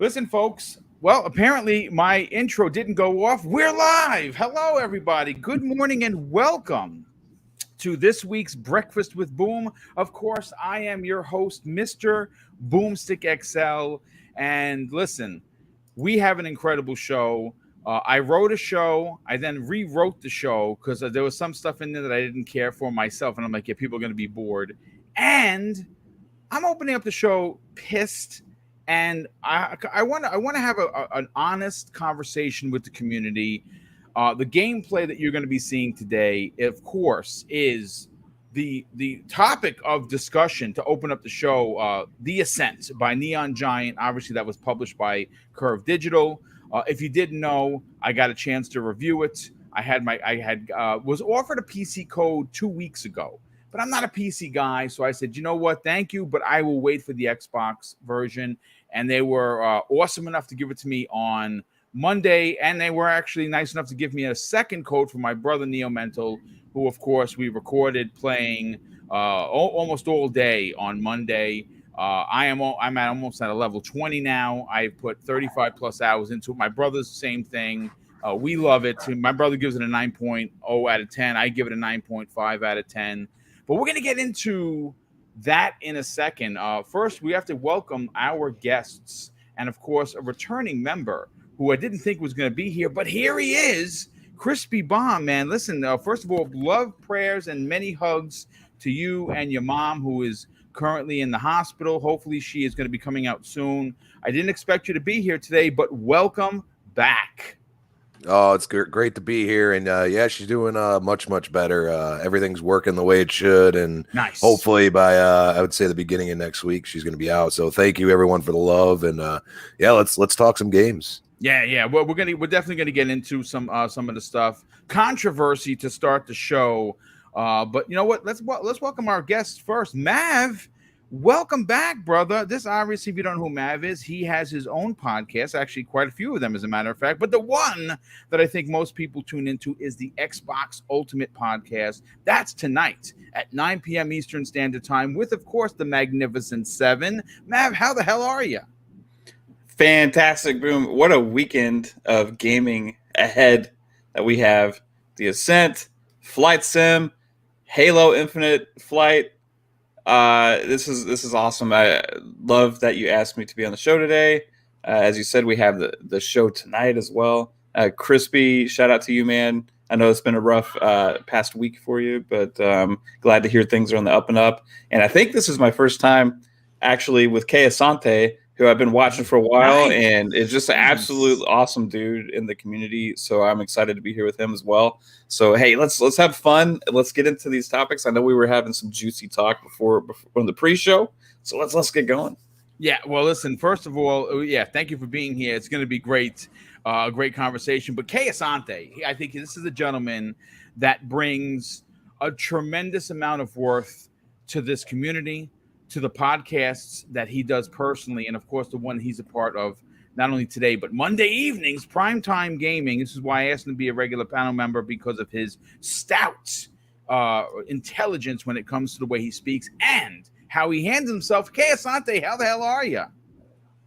Listen, folks. Well, apparently my intro didn't go off. We're live. Hello, everybody. Good morning and welcome to this week's Breakfast with Boom. Of course, I am your host, Mr. BoomStick XL. And listen, we have an incredible show. I wrote a show. I then rewrote the show because there was some stuff in there that I didn't care for myself. And I'm like, yeah, people are going to be bored. And I'm opening up the show pissed, and I want to have an honest conversation with the community. The gameplay that you're going to be seeing today, of course, is the topic of discussion to open up the show. The Ascent by Neon Giant. Obviously, that was published by Curve Digital. If you didn't know, I got a chance to review it. I was offered a PC code 2 weeks ago, but I'm not a PC guy, so I said, you know what? Thank you, but I will wait for the Xbox version. And they were awesome enough to give it to me on Monday, and they were actually nice enough to give me a second code for my brother Neo Mental, who, of course, we recorded playing almost all day on Monday. I'm almost at a level 20 now. I've put 35 plus hours into it. My brother's the same thing. We love it. My brother gives it a 9.0 out of 10. I give it a 9.5 out of 10. But we're going to get into that in a second. First, we have to welcome our guests and, of course, a returning member who I didn't think was going to be here, but here he is, Crispy Bomb, man. Listen, first of all, love, prayers, and many hugs to you and your mom, who is currently in the hospital. Hopefully, she is going to be coming out soon. I didn't expect you to be here today, but welcome back. Oh, it's great to be here, and yeah, she's doing much better. Everything's working the way it should, and nice. Hopefully by I would say the beginning of next week she's going to be out. So thank you everyone for the love, and yeah, let's talk some games. Yeah. Well, we're definitely gonna get into some of the stuff, controversy to start the show. But you know what? Let's welcome our guests first. Mav, welcome back, brother. This obviously, if you don't know who Mav is, he has his own podcast. Actually, quite a few of them, as a matter of fact. But the one that I think most people tune into is the Xbox Ultimate Podcast. That's tonight at 9 p.m. Eastern Standard Time, with, of course, the Magnificent Seven. Mav, how the hell are you? Fantastic, Boom. What a weekend of gaming ahead that we have. The Ascent, Flight Sim, Halo Infinite Flight. This is awesome. I love that you asked me to be on the show today. As you said, we have the show tonight as well. Crispy, shout out to you, man. I know it's been a rough past week for you, but glad to hear things are on the up and up. And I think this is my first time actually with Kay Asante, who I've been watching for a while, and is just an absolute awesome dude in the community. So I'm excited to be here with him as well. So hey, let's have fun. Let's get into these topics. I know we were having some juicy talk before on the pre-show, so let's get going. Yeah, well, listen. First of all, yeah, thank you for being here. It's going to be great, great conversation. But Kay Asante, I think this is a gentleman that brings a tremendous amount of worth to this community, to the podcasts that he does personally, and of course the one he's a part of not only today but Monday evenings, Primetime Gaming. This is why I asked him to be a regular panel member, because of his stout intelligence when it comes to the way he speaks and how he handles himself. Kay Asante, how the hell are you?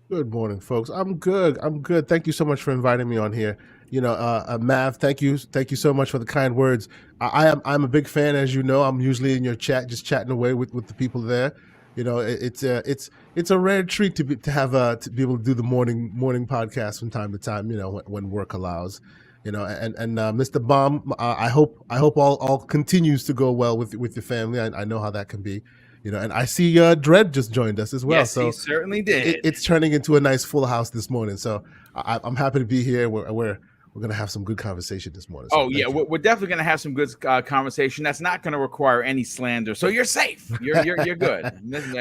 Good morning, folks. I'm good. Thank you so much for inviting me on here. You know, Mav, thank you so much for the kind words. I'm a big fan, as you know. I'm usually in your chat, just chatting away with the people there. You know, it's a rare treat to be able to do the morning podcast from time to time. You know, when work allows. You know, and Mr. Bomb, I hope all continues to go well with your family. I know how that can be. You know, and I see Dredd just joined us as well. Yes, so he certainly did. It's turning into a nice full house this morning. So I'm happy to be here. We're going to have some good conversation this morning. So we're definitely going to have some good conversation. That's not going to require any slander. So you're safe. You're good.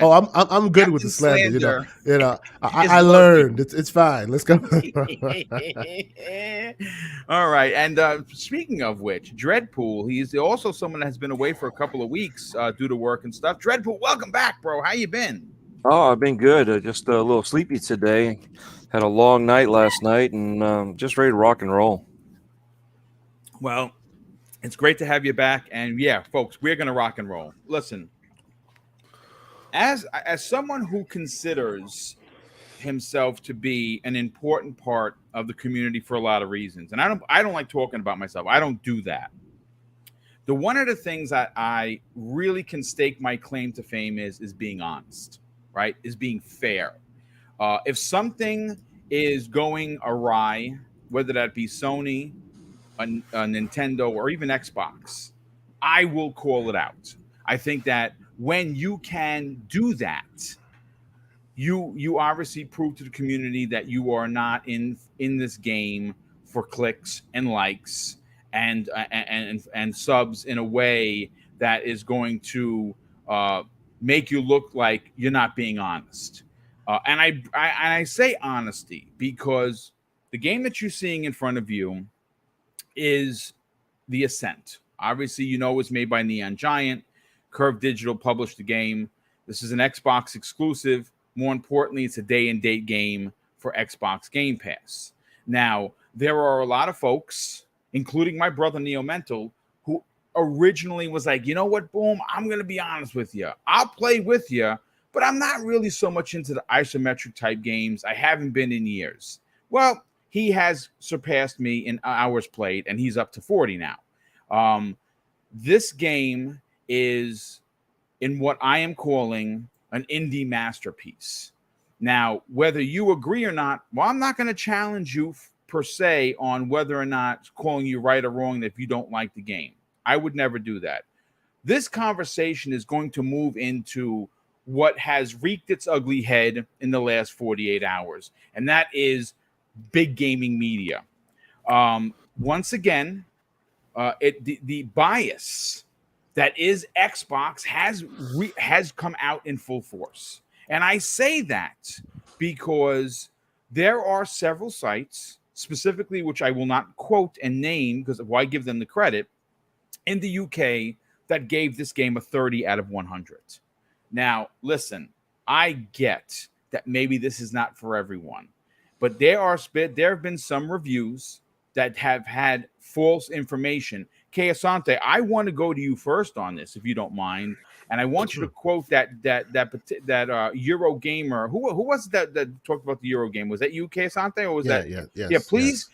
Oh, I'm good Captain with the slander. You know, I learned. It's fine. Let's go. All right. And speaking of which, Dreadpool, he's also someone that has been away for a couple of weeks due to work and stuff. Dreadpool, welcome back, bro. How you been? Oh, I've been good. Just a little sleepy today. Had a long night last night, and just ready to rock and roll. Well, it's great to have you back. And yeah, folks, we're going to rock and roll. Listen, as someone who considers himself to be an important part of the community for a lot of reasons. And I don't like talking about myself. I don't do that. The one of the things that I really can stake my claim to fame is being honest, right? Is being fair. If something is going awry, whether that be Sony, a Nintendo, or even Xbox, I will call it out. I think that when you can do that, you obviously prove to the community that you are not in this game for clicks and likes and subs in a way that is going to make you look like you're not being honest. And I say honesty because the game that you're seeing in front of you is the Ascent. Obviously, you know it's made by Neon Giant. Curve Digital published the game. This is an Xbox exclusive. More importantly, it's a day and date game for Xbox Game Pass. Now, there are a lot of folks, including my brother Neo Mental, who originally was like, you know what, Boom, I'm going to be honest with you. I'll play with you, but I'm not really so much into the isometric type games. I haven't been in years. Well, he has surpassed me in hours played, and he's up to 40 now. This game is in what I am calling an indie masterpiece. Now, whether you agree or not, well, I'm not going to challenge you per se on whether or not calling you right or wrong if you don't like the game. I would never do that. This conversation is going to move into what has wreaked its ugly head in the last 48 hours, and that is big gaming media. Once again, the bias that is Xbox has come out in full force. And I say that because there are several sites, specifically, which I will not quote and name because why give them the credit, in the UK that gave this game a 30 out of 100. Now, listen, I get that maybe this is not for everyone, but there have been some reviews that have had false information. Asante, I want to go to you first on this, if you don't mind, and I want you to quote that Euro gamer. Who was it that talked about the Euro game? Was that you, Asante, or was that? Yeah. Please,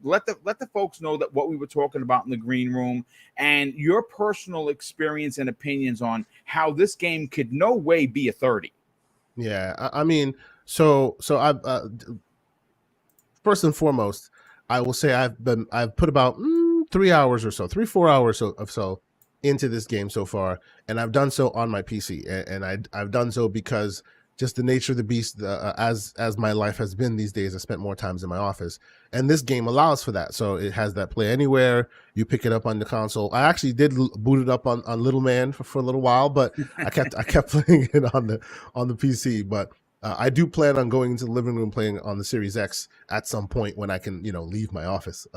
let the folks know that what we were talking about in the green room and your personal experience and opinions on how this game could no way be a 30. Yeah, I mean, so I've first and foremost, I will say I've put about 3 hours or so, 3-4 hours of so into this game so far, and I've done so on my PC, and I've done so because just the nature of the beast, as my life has been these days, I spent more times in my office, and this game allows for that. So it has that play anywhere. You pick it up on the console. I actually did boot it up on Little Man for a little while, but I kept playing it on the PC. But I do plan on going into the living room playing on the Series X at some point when I can, leave my office.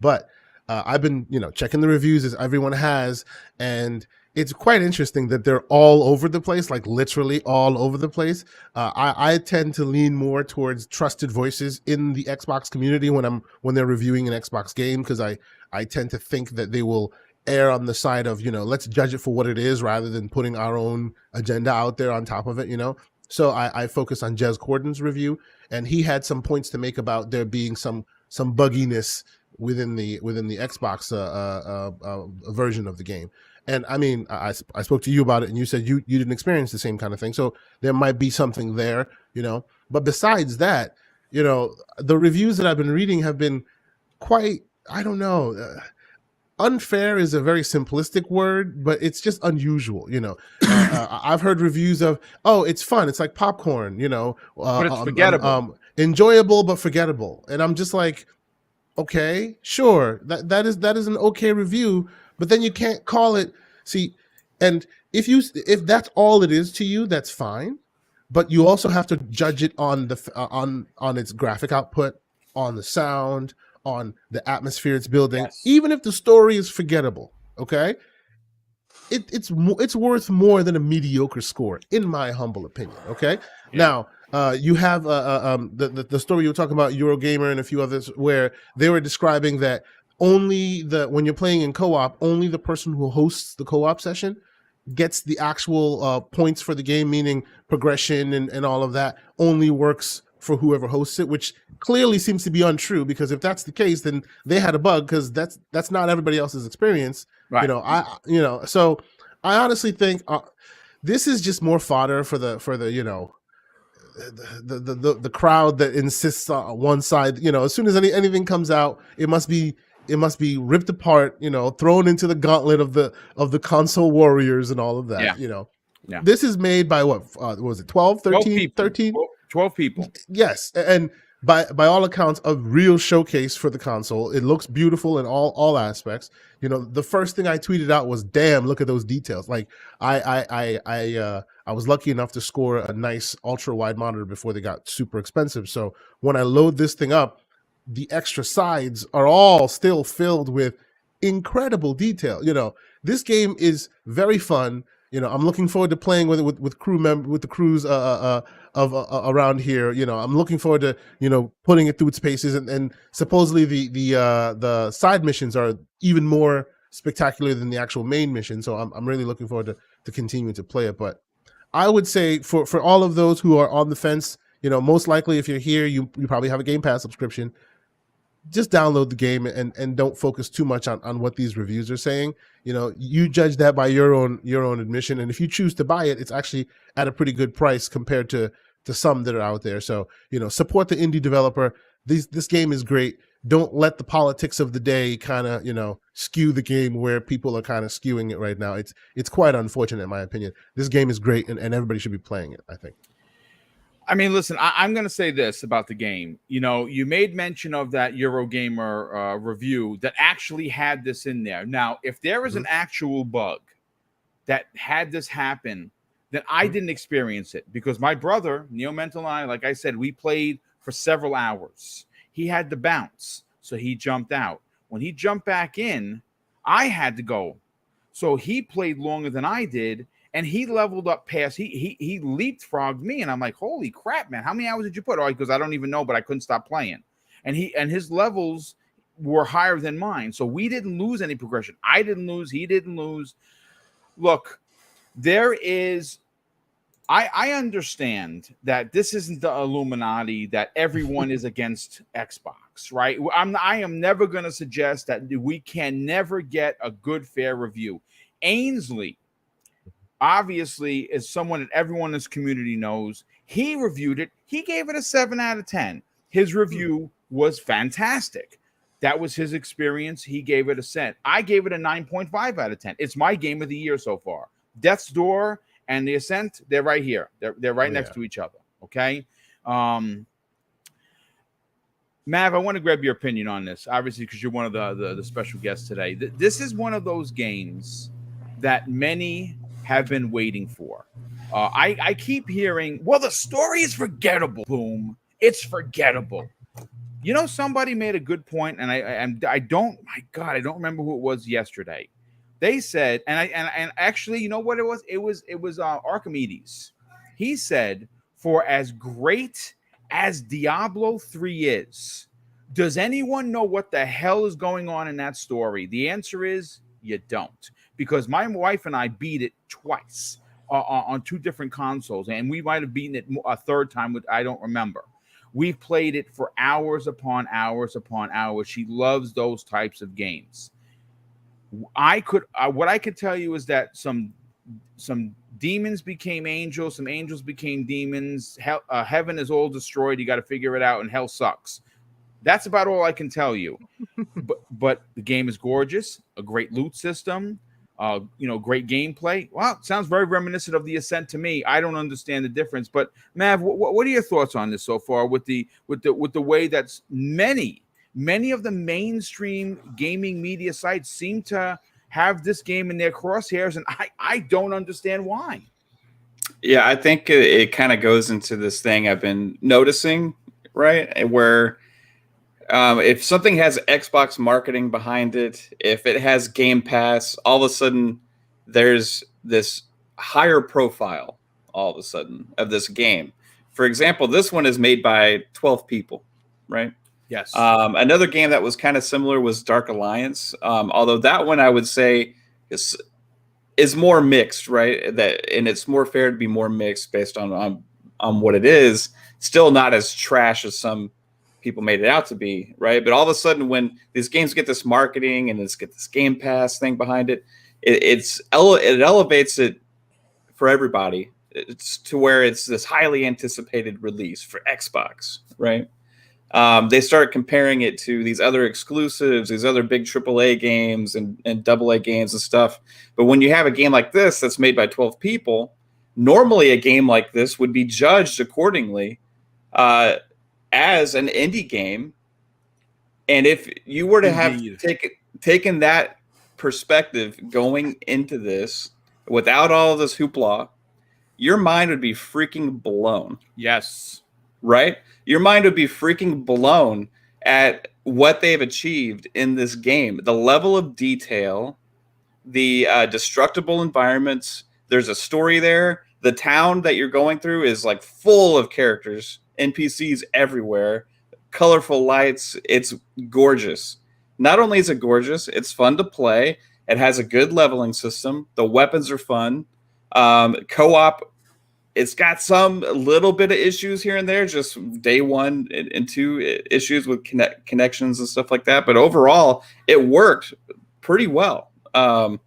But I've been, checking the reviews as everyone has, and it's quite interesting that they're all over the place, like literally all over the place. I tend to lean more towards trusted voices in the Xbox community when they're reviewing an Xbox game, because I tend to think that they will err on the side of, let's judge it for what it is rather than putting our own agenda out there on top of it, So I focus on Jez Corden's review, and he had some points to make about there being some bugginess within the Xbox version of the game. And I mean, I spoke to you about it, and you said you didn't experience the same kind of thing. So there might be something there, But besides that, the reviews that I've been reading have been quite, I don't know, unfair is a very simplistic word, but it's just unusual, I've heard reviews of, oh, it's fun, it's like popcorn, but it's forgettable, enjoyable but forgettable, and I'm just like, okay, sure, that is an okay review, but then you can't call it. See, and if that's all it is to you, that's fine, but you also have to judge it on the on its graphic output, on the sound, on the atmosphere it's building. Yes. Even if the story is forgettable, okay, it's worth more than a mediocre score, in my humble opinion. Okay, yeah. Now you have the story you were talking about, Eurogamer and a few others, where they were describing that when you're playing in co-op, only the person who hosts the co-op session gets the actual points for the game, meaning progression and all of that, only works for whoever hosts it, which clearly seems to be untrue, because if that's the case, then they had a bug, because that's not everybody else's experience. Right. So I honestly think this is just more fodder for the the crowd that insists on one side. As soon as anything comes out, it must be ripped apart, thrown into the gauntlet of the console warriors and all of that. Yeah. This is made by what was it, 12, 13, 13? 12 people. Yes, and by all accounts, a real showcase for the console. It looks beautiful in all aspects. The first thing I tweeted out was, "Damn, look at those details!" Like I was lucky enough to score a nice ultra wide monitor before they got super expensive. So when I load this thing up, the extra sides are all still filled with incredible detail. This game is very fun. I'm looking forward to playing with the crews around here. I'm looking forward to putting it through its paces, and supposedly the side missions are even more spectacular than the actual main mission. So I'm really looking forward to continuing to play it. But I would say for all of those who are on the fence, most likely if you're here, you probably have a Game Pass subscription. Just download the game and don't focus too much on what these reviews are saying. You judge that by your own admission, and if you choose to buy it, it's actually at a pretty good price compared to some that are out there. So support the indie developer. This game is great. Don't let the politics of the day kind of skew the game where people are kind of skewing it right now. It's quite unfortunate, in my opinion. This game is great, and everybody should be playing it, I think. I mean, listen, I'm going to say this about the game. You made mention of that Eurogamer review that actually had this in there. Now, if there is an actual bug that had this happen, then I didn't experience it, because my brother, Neo Mental, and I, like I said, we played for several hours. He had to bounce, so he jumped out. When he jumped back in, I had to go. So he played longer than I did, and he leveled up past, he leapfrogged me, and I'm like, holy crap, man, how many hours did you put? Oh, because I don't even know, but I couldn't stop playing. And his levels were higher than mine, so we didn't lose any progression. I didn't lose, he didn't lose. Look, I understand that this isn't the Illuminati, that everyone is against Xbox, right? I am never going to suggest that we can never get a good, fair review. Ainsley, obviously, is someone that everyone in this community knows. He reviewed it. He gave it a 7 out of 10. His review was fantastic. That was his experience. He gave it a 10. I gave it a 9.5 out of 10. It's my game of the year so far. Death's Door and the Ascent, they're right here. They're right next to each other. Okay. Mav, I want to grab your opinion on this, obviously, because you're one of the special guests today. This is one of those games that many have been waiting for. I keep hearing, well, the story is forgettable. Boom, it's forgettable. Somebody made a good point, and I don't remember who it was yesterday. They said, and actually, you know what it was? It was Archimedes. He said, for as great as Diablo 3 is, does anyone know what the hell is going on in that story? The answer is you don't, because my wife and I beat it twice on 2 different consoles, and we might have beaten it a third time. I don't remember. We've played it for hours upon hours upon hours. She loves those types of games. What I could tell you is that some demons became angels, some angels became demons. Heaven is all destroyed. You got to figure it out, and hell sucks. That's about all I can tell you. but the game is gorgeous, a great loot system, great gameplay. Wow, it sounds very reminiscent of the Ascent to me. I don't understand the difference, but Mav, what are your thoughts on this so far with the way that many of the mainstream gaming media sites seem to have this game in their crosshairs, and I don't understand why. Yeah, I think it kind of goes into this thing I've been noticing, right? Where if something has Xbox marketing behind it, if it has Game Pass, all of a sudden there's this higher profile all of a sudden of this game. For example, this one is made by 12 people, right? Yes. Another game that was kind of similar was Dark Alliance. Although that one I would say is more mixed, right? And it's more fair to be more mixed based on what it is. Still not as trash as some people made it out to be, right? But all of a sudden, when these games get this marketing and get this Game Pass thing behind it, it elevates it for everybody. It's to where it's this highly anticipated release for Xbox, right? They start comparing it to these other exclusives, these other big AAA games and AA games and stuff. But when you have a game like this that's made by 12 people, normally a game like this would be judged accordingly as an indie game. And if you were to have taken that perspective going into this without all of this hoopla, your mind would be freaking blown. Yes. Right? Your mind would be freaking blown at what they've achieved in this game. The level of detail, the destructible environments, there's a story there. The town that you're going through is like full of characters, NPCs everywhere, colorful lights. It's gorgeous. Not only is it gorgeous, it's fun to play. It has a good leveling system. The weapons are fun. Co-op, it's got some little bit of issues here and there, just day one and two issues with connections and stuff like that. But overall, it worked pretty well. And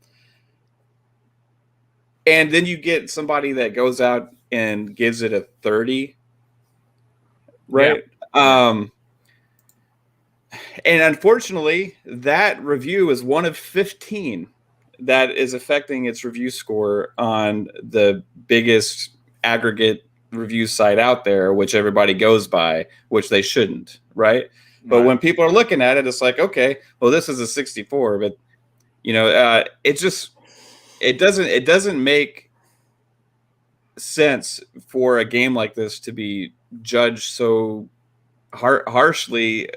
then you get somebody that goes out and gives it a 30, right? Yeah. And unfortunately, that review is one of 15 that is affecting its review score on the biggest aggregate review site out there, which everybody goes by, which they shouldn't, right? But when people are looking at it, it's like, okay, well, this is a 64, but it doesn't make sense for a game like this to be judged so harshly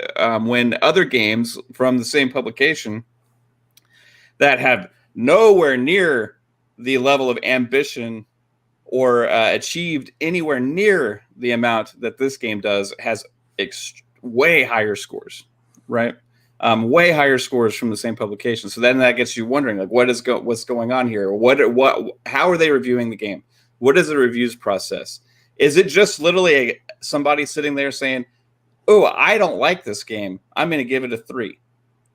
when other games from the same publication that have nowhere near the level of ambition or achieved anywhere near the amount that this game does has way higher scores, right? Way higher scores from the same publication. So then that gets you wondering, like, what's going on here? How are they reviewing the game? What is the reviews process? Is it just literally somebody sitting there saying, "Oh, I don't like this game. I'm going to give it a 3,"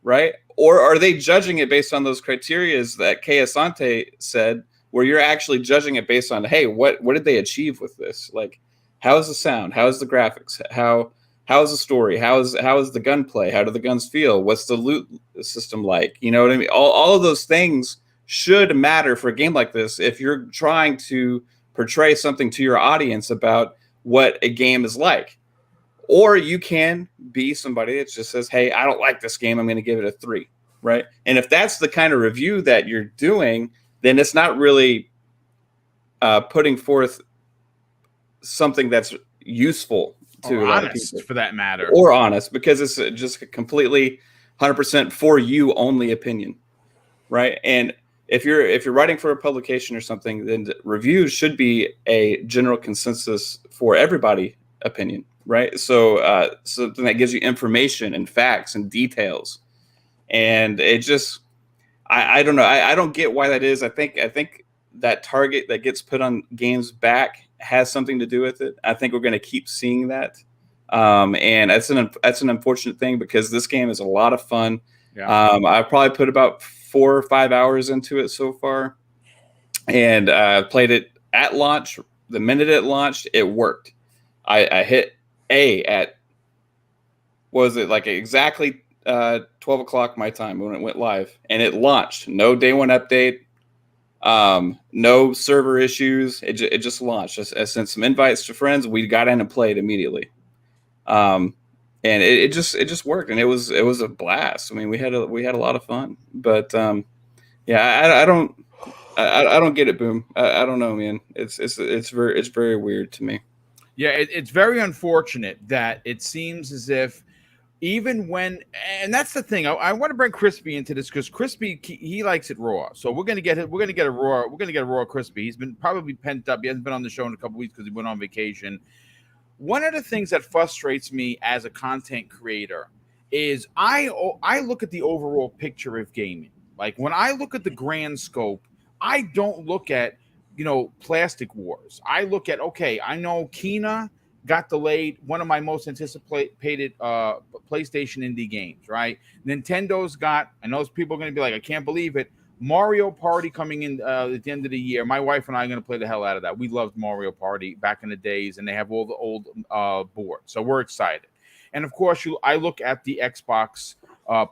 right? Or are they judging it based on those criterias that Kay Asante said, where you're actually judging it based on, hey, what did they achieve with this? Like, how is the sound? How is the graphics? How is the story? How is the gunplay? How do the guns feel? What's the loot system like? You know what I mean? All of those things should matter for a game like this if you're trying to portray something to your audience about what a game is like. Or you can be somebody that just says, hey, I don't like this game. I'm going to give it a 3, right? And if that's the kind of review that you're doing, then it's not really putting forth something that's useful to a lot of people, for that matter, or honest, because it's just a completely 100% for you only opinion, right? And if you're writing for a publication or something, then the reviews should be a general consensus for everybody opinion, right? So something that gives you information and facts and details, and it just. I don't know. I don't get why that is. I think that target that gets put on games back has something to do with it. I think we're going to keep seeing that, and that's an unfortunate thing because this game is a lot of fun. Yeah. I've probably put about 4 or 5 hours into it so far, and I played it at launch. The minute it launched, it worked. I hit A at exactly 12 o'clock my time when it went live, and it launched. No day one update, no server issues. It just launched. I sent some invites to friends. We got in and played immediately, and it just worked, and it was a blast. I mean, we had a lot of fun, but yeah, I don't get it, Boom. I don't know, man. It's very weird to me. Yeah, it's very unfortunate that it seems as if. Even when, and that's the thing, I want to bring Crispy into this because Crispy, he likes it raw. So we're gonna get a raw Crispy. He's been probably pent up. He hasn't been on the show in a couple weeks because he went on vacation. One of the things that frustrates me as a content creator is I look at the overall picture of gaming. Like when I look at the grand scope I don't look at, plastic wars. I look at, okay, I know Kena got delayed, one of my most anticipated PlayStation indie games, right? Nintendo's got, I know people are going to be like, I can't believe it, Mario Party coming in at the end of the year. My wife and I are going to play the hell out of that. We loved Mario Party back in the days, and they have all the old boards, so we're excited. And of course, I look at the Xbox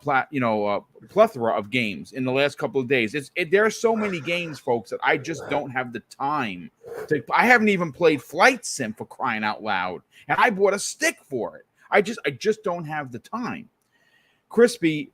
plethora of games in the last couple of days. There are so many games, folks, that I just don't have the time to. I haven't even played Flight Sim, for crying out loud, and I bought a stick for it. I just don't have the time. Crispy,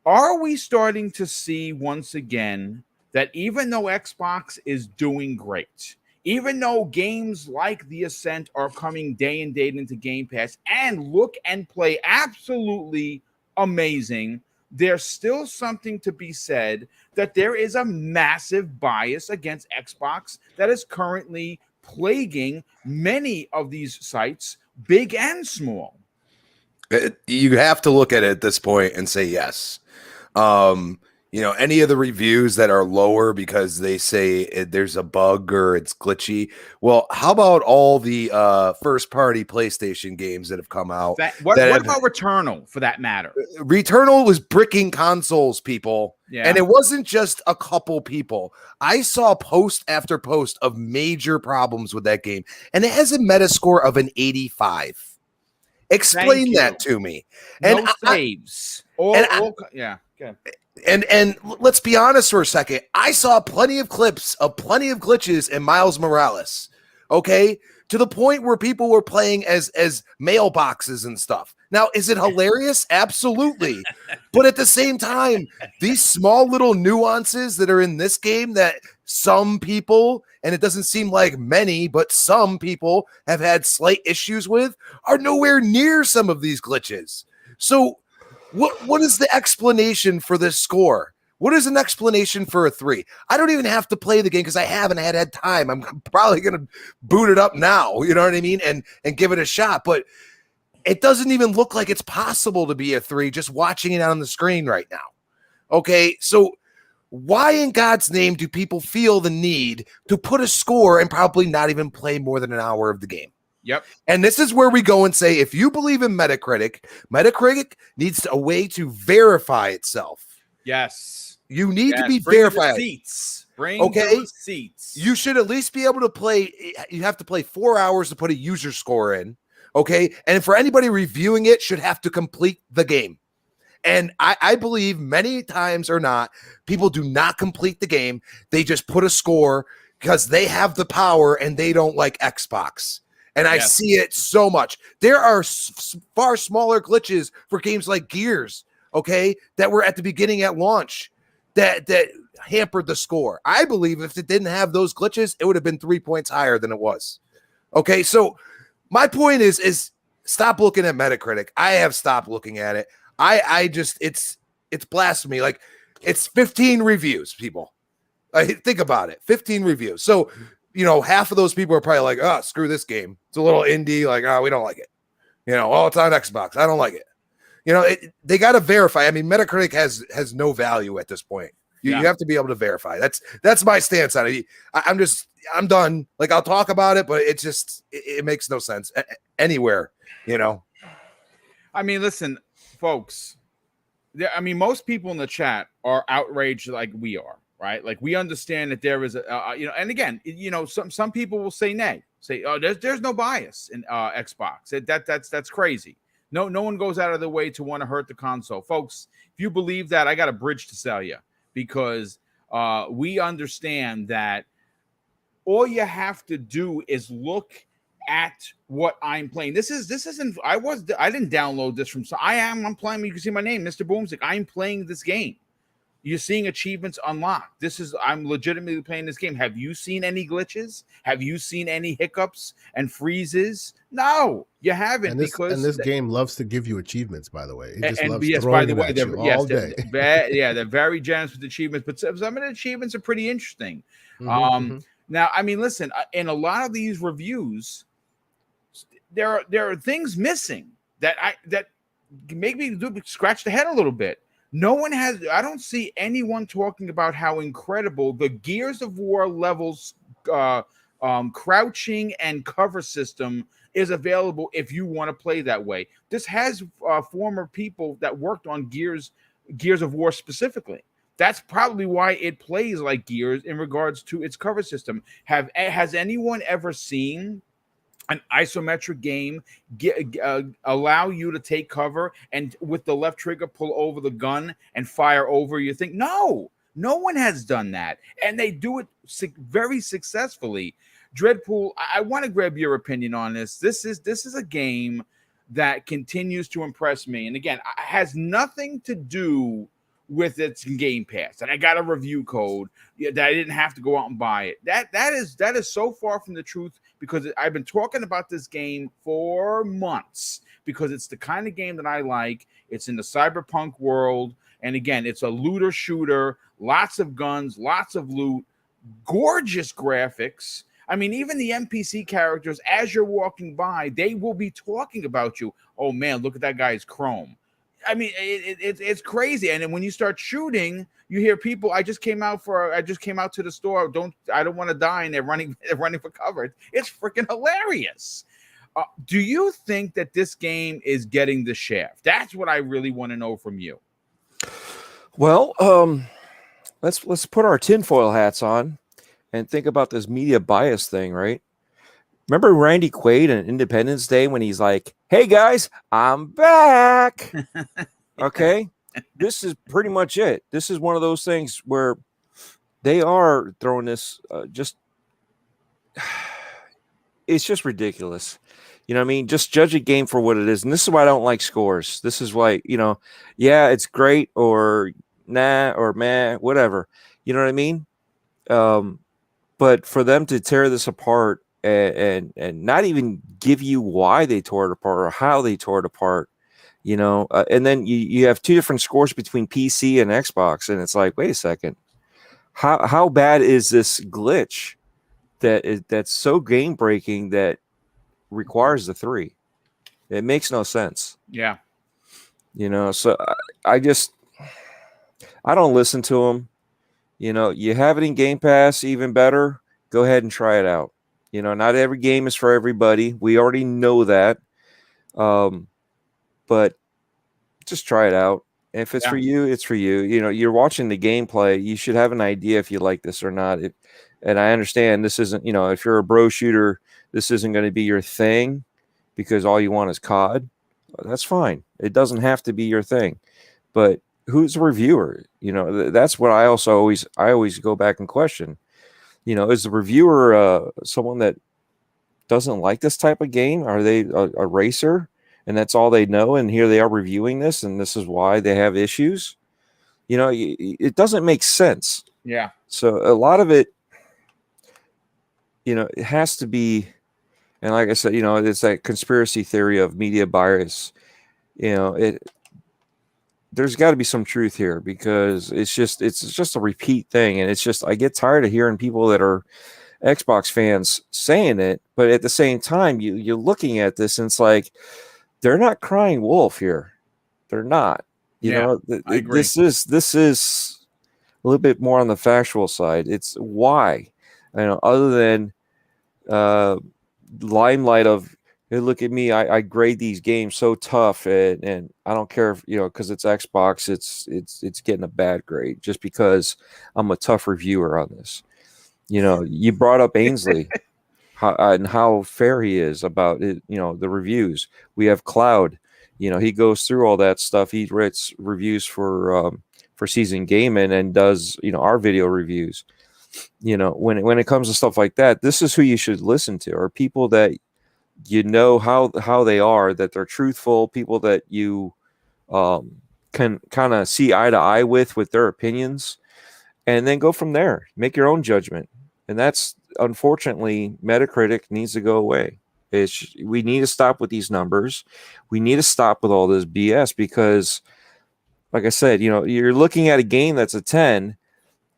are we starting to see once again that even though Xbox is doing great, even though games like The Ascent are coming day and date into Game Pass and look and play absolutely amazing, there's still something to be said that there is a massive bias against Xbox that is currently plaguing many of these sites, big and small? You have to look at it at this point and say yes. Any of the reviews that are lower because they say there's a bug or it's glitchy. Well, how about all the first party PlayStation games that have come out? What about Returnal, for that matter? Returnal was bricking consoles, people. Yeah. And it wasn't just a couple people. I saw post after post of major problems with that game, and it has a Metascore of an 85. Explain that to me. No saves. Yeah. Okay. And let's be honest for a second. I saw plenty of clips of plenty of glitches in Miles Morales. Okay, to the point where people were playing as mailboxes and stuff. Now, is it hilarious? Absolutely. But at the same time, these small little nuances that are in this game that some people, and it doesn't seem like many, but some people have had slight issues with, are nowhere near some of these glitches. So what is the explanation for this score? What is an explanation for a 3? I don't even have to play the game because I haven't had time. I'm probably going to boot it up now, you know what I mean, and give it a shot. But it doesn't even look like it's possible to be a 3 just watching it on the screen right now. Okay, so why in God's name do people feel the need to put a score and probably not even play more than an hour of the game? Yep. And this is where we go and say, if you believe in Metacritic needs a way to verify itself. Yes. You need to be verified. Bring the receipts. You should at least be able to play. You have to play 4 hours to put a user score in. Okay. And for anybody reviewing it, should have to complete the game. And I believe many times or not, people do not complete the game. They just put a score because they have the power and they don't like Xbox. And I see it so much. There are far smaller glitches for games like Gears, okay, that were at the beginning at launch that hampered the score. I believe if it didn't have those glitches, it would have been 3 points higher than it was. Okay, so my point is stop looking at Metacritic. I have stopped looking at it. I just it's blasphemy. Like, it's 15 reviews, people. Think about it. 15 reviews. So half of those people are probably like, oh, screw this game. It's a little indie. Like, oh, we don't like it. Oh, it's on Xbox. I don't like it. They got to verify. I mean, Metacritic has no value at this point. You have to be able to verify. That's my stance on it. I'm done. Like, I'll talk about it, but it makes no sense anywhere, I mean, listen, folks, most people in the chat are outraged like we are. Right, like, we understand that there is and again, some people will say nay, say, oh, there's no bias in Xbox. That's crazy. No one goes out of their way to want to hurt the console, folks. If you believe that, I got a bridge to sell you, because we understand that all you have to do is look at what I'm playing. This isn't. I didn't download this from. I'm playing. You can see my name, Mr. BoomStick. I'm playing this game. You're seeing achievements unlocked. I'm legitimately playing this game. Have you seen any glitches? Have you seen any hiccups and freezes? No, you haven't. This game loves to give you achievements, by the way. It just loves throwing it at you all day. They're very generous with achievements, but some of the achievements are pretty interesting. Now, I mean, listen, in a lot of these reviews, there are things missing that make me scratch the head a little bit. No one has. I don't see anyone talking about how incredible the Gears of War levels, uh, crouching and cover system is available if you want to play that way. This has former people that worked on Gears of War specifically. That's probably why it plays like Gears in regards to its cover system. Has anyone ever seen an isometric game allow you to take cover and with the left trigger pull over the gun and fire over you think? No one has done that, and they do it very successfully. Dreadpool, I want to grab your opinion on this. This is a game that continues to impress me, and again, has nothing to do with its Game Pass, and I got a review code that I didn't have to go out and buy it. That is so far from the truth, because I've been talking about this game for months, because it's the kind of game that I like. It's in the cyberpunk world, and again, it's a looter shooter, lots of guns, lots of loot, gorgeous graphics. I mean, even the NPC characters, as you're walking by, they will be talking about you. Oh man, look at that guy's chrome. I mean, it's crazy. And then when you start shooting, you hear people. I just came out to the store. I don't want to die, and they're running for cover. It's freaking hilarious. Do you think that this game is getting the shaft? That's what I really want to know from you. Well, let's put our tinfoil hats on and think about this media bias thing, right? Remember Randy Quaid on Independence Day when he's like, "Hey guys, I'm back." Okay, this is pretty much it. This is one of those things where they are throwing this. It's just ridiculous. You know what I mean? Just judge a game for what it is, and this is why I don't like scores. This is why, yeah, it's great or nah or meh, whatever. You know what I mean? But for them to tear this apart and not even give you why they tore it apart or how they tore it apart, and then you have two different scores between PC and Xbox, and it's like, wait a second, how bad is this glitch that's so game breaking that requires the 3? It makes no sense. Yeah. So I don't listen to them. You have it in Game Pass, even better. Go ahead and try it out. Not every game is for everybody. We already know that. But just try it out. If it's for you, it's for you. You're watching the gameplay. You should have an idea if you like this or not. And I understand this isn't, if you're a bro shooter, this isn't going to be your thing because all you want is COD. That's fine. It doesn't have to be your thing. But who's a reviewer? That's what I always go back and question. Is the reviewer someone that doesn't like this type of game? Are they a racer and that's all they know? And here they are reviewing this, and this is why they have issues. It doesn't make sense. Yeah. So a lot of it, it has to be, and like I said, it's that conspiracy theory of media bias. There's got to be some truth here because it's just a repeat thing, and I get tired of hearing people that are Xbox fans saying it, but at the same time, you're looking at this and it's like they're not crying wolf here. They're not. I agree. This is a little bit more on the factual side. It's why, other than limelight of, hey, look at me, I grade these games so tough, and I don't care if because it's Xbox, it's getting a bad grade just because I'm a tough reviewer on this. You brought up Ainsley and how fair he is about it. The reviews. We have Cloud. He goes through all that stuff. He writes reviews for Season Gaming and does our video reviews. When it comes to stuff like that, this is who you should listen to, or people that how they are, that they're truthful, people that you can kind of see eye to eye with their opinions, and then go from there. Make your own judgment. And that's, unfortunately, Metacritic needs to go away. We need to stop with these numbers. We need to stop with all this BS because, like I said, you're looking at a game that's a 10.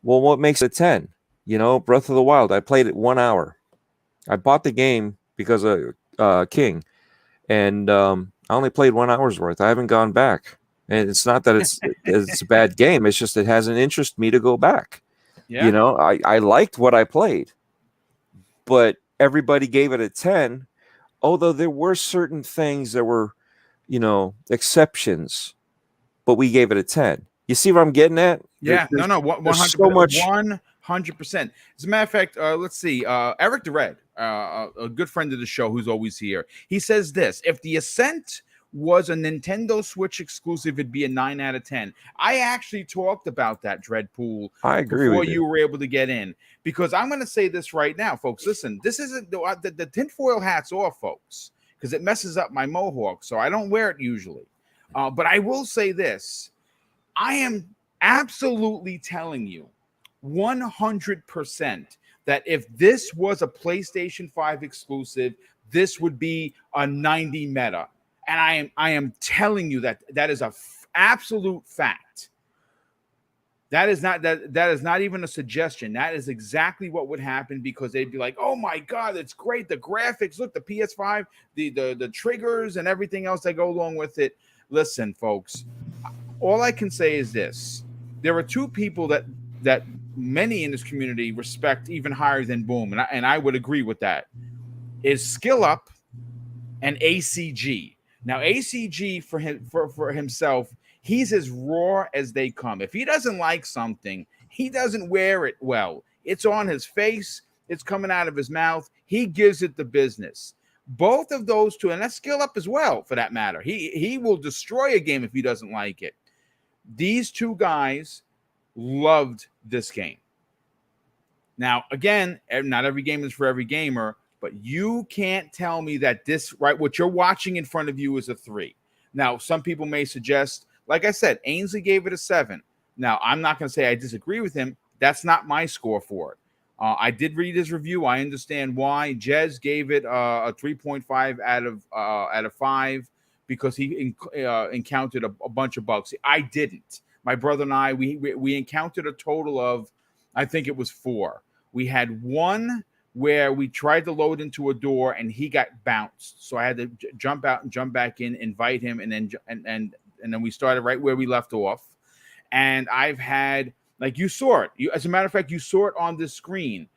Well, what makes it 10? Breath of the Wild, I played it 1 hour. I bought the game because of King, and I only played 1 hour's worth. I haven't gone back. And it's not that it's a bad game. It's just it hasn't interested me to go back. Yeah. You know, I liked what I played, but everybody gave it a 10. Although there were certain things that were, you know, exceptions, but we gave it a 10. You see what I'm getting at? Yeah, no, There's so 100%, much. 100%. As a matter of fact, let's see. Eric DeRed, a good friend of the show who's always here, he says this: if the Ascent was a Nintendo Switch exclusive, it'd be a 9 out of 10. I actually talked about that, Dreadpool, I agree before with you were able to get in, because I'm going to say this right now, folks. Listen, this isn't the tinfoil hat's off, folks, because it messes up my mohawk, so I don't wear it usually. But I will say this: I am absolutely telling you 100% that if this was a PlayStation 5 exclusive, this would be a 90 meta. And I am telling you that is a absolute fact. That is not even a suggestion. That is exactly what would happen, because they'd be like, "Oh my god, it's great. The graphics, look, the PS5, the triggers and everything else that go along with it." Listen, folks, all I can say is this: there are two people that many in this community respect even higher than Boom, and I would agree with that. Is Skill Up and ACG. Now, ACG for himself, he's as raw as they come. If he doesn't like something, he doesn't wear it well. It's on his face. It's coming out of his mouth. He gives it the business. Both of those two, and that's Skill Up as well, for that matter. He will destroy a game if he doesn't like it. These two guys loved this game. Now, again, not every game is for every gamer, but you can't tell me that this, right, what you're watching in front of you is a 3. Now, some people may suggest, like I said, Ainsley gave it a 7. Now, I'm not going to say I disagree with him. That's not my score for it. I did read his review. I understand why. Jez gave it a 3.5 out of 5 because he encountered a bunch of bugs. I didn't. My brother and I, we encountered a total of, I think it was 4. We had one where we tried to load into a door and he got bounced. So I had to jump out and jump back in, invite him, and then we started right where we left off. And I've had, like, you saw it. As a matter of fact, you saw it on this screen.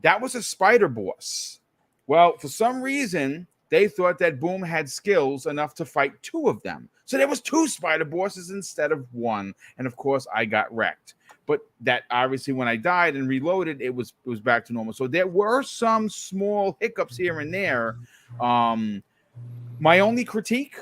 That was a spider boss. Well, for some reason, they thought that Boom had skills enough to fight 2 of them. So there was 2 spider bosses instead of 1. And of course, I got wrecked. But that obviously, when I died and reloaded, it was back to normal. So there were some small hiccups here and there. My only critique,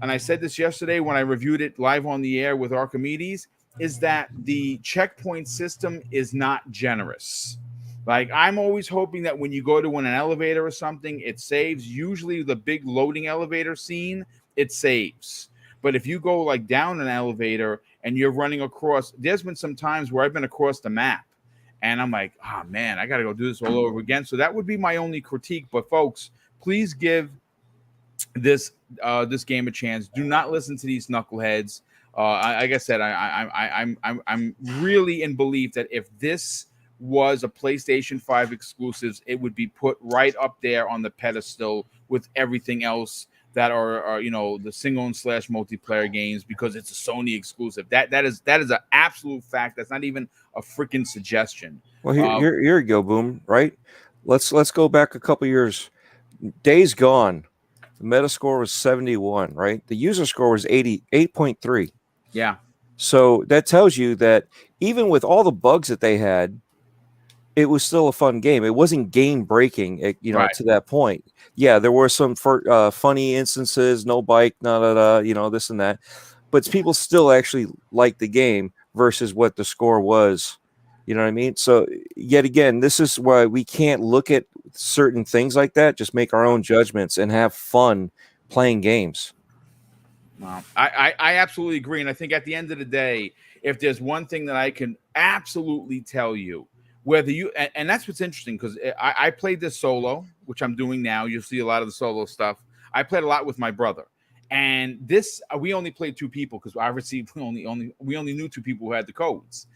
and I said this yesterday when I reviewed it live on the air with Archimedes, is that the checkpoint system is not generous. Like, I'm always hoping that when you go to an elevator or something, it saves. Usually the big loading elevator scene, it saves. But if you go like down an elevator and you're running across, there's been some times where I've been across the map and I'm like, oh man, I got to go do this all over again. So that would be my only critique. But folks, please give this game a chance. Do not listen to these knuckleheads. Like I said, I'm really in belief that if this was a PlayStation 5 exclusives, it would be put right up there on the pedestal with everything else that are the single and slash multiplayer games, because it's a Sony exclusive. That is an absolute fact. That's not even a freaking suggestion. Well, here you go, Boom. Right? Let's go back a couple years. Days Gone, the Metascore was 71. Right? The user score was 88.3. Yeah. So that tells you that even with all the bugs that they had, it was still a fun game. It wasn't game breaking, right, to that point. Yeah, there were some funny instances, no bike, this and that, but people still actually liked the game versus what the score was. You know what I mean? So yet again, this is why we can't look at certain things like that. Just make our own judgments and have fun playing games. Well, I absolutely agree. And I think at the end of the day, if there's one thing that I can absolutely tell you, whether you, and that's what's interesting, because I played this solo, which I'm doing now. You'll see a lot of the solo stuff. I played a lot with my brother. And this, we only played 2 people because obviously we only knew 2 people who had the codes.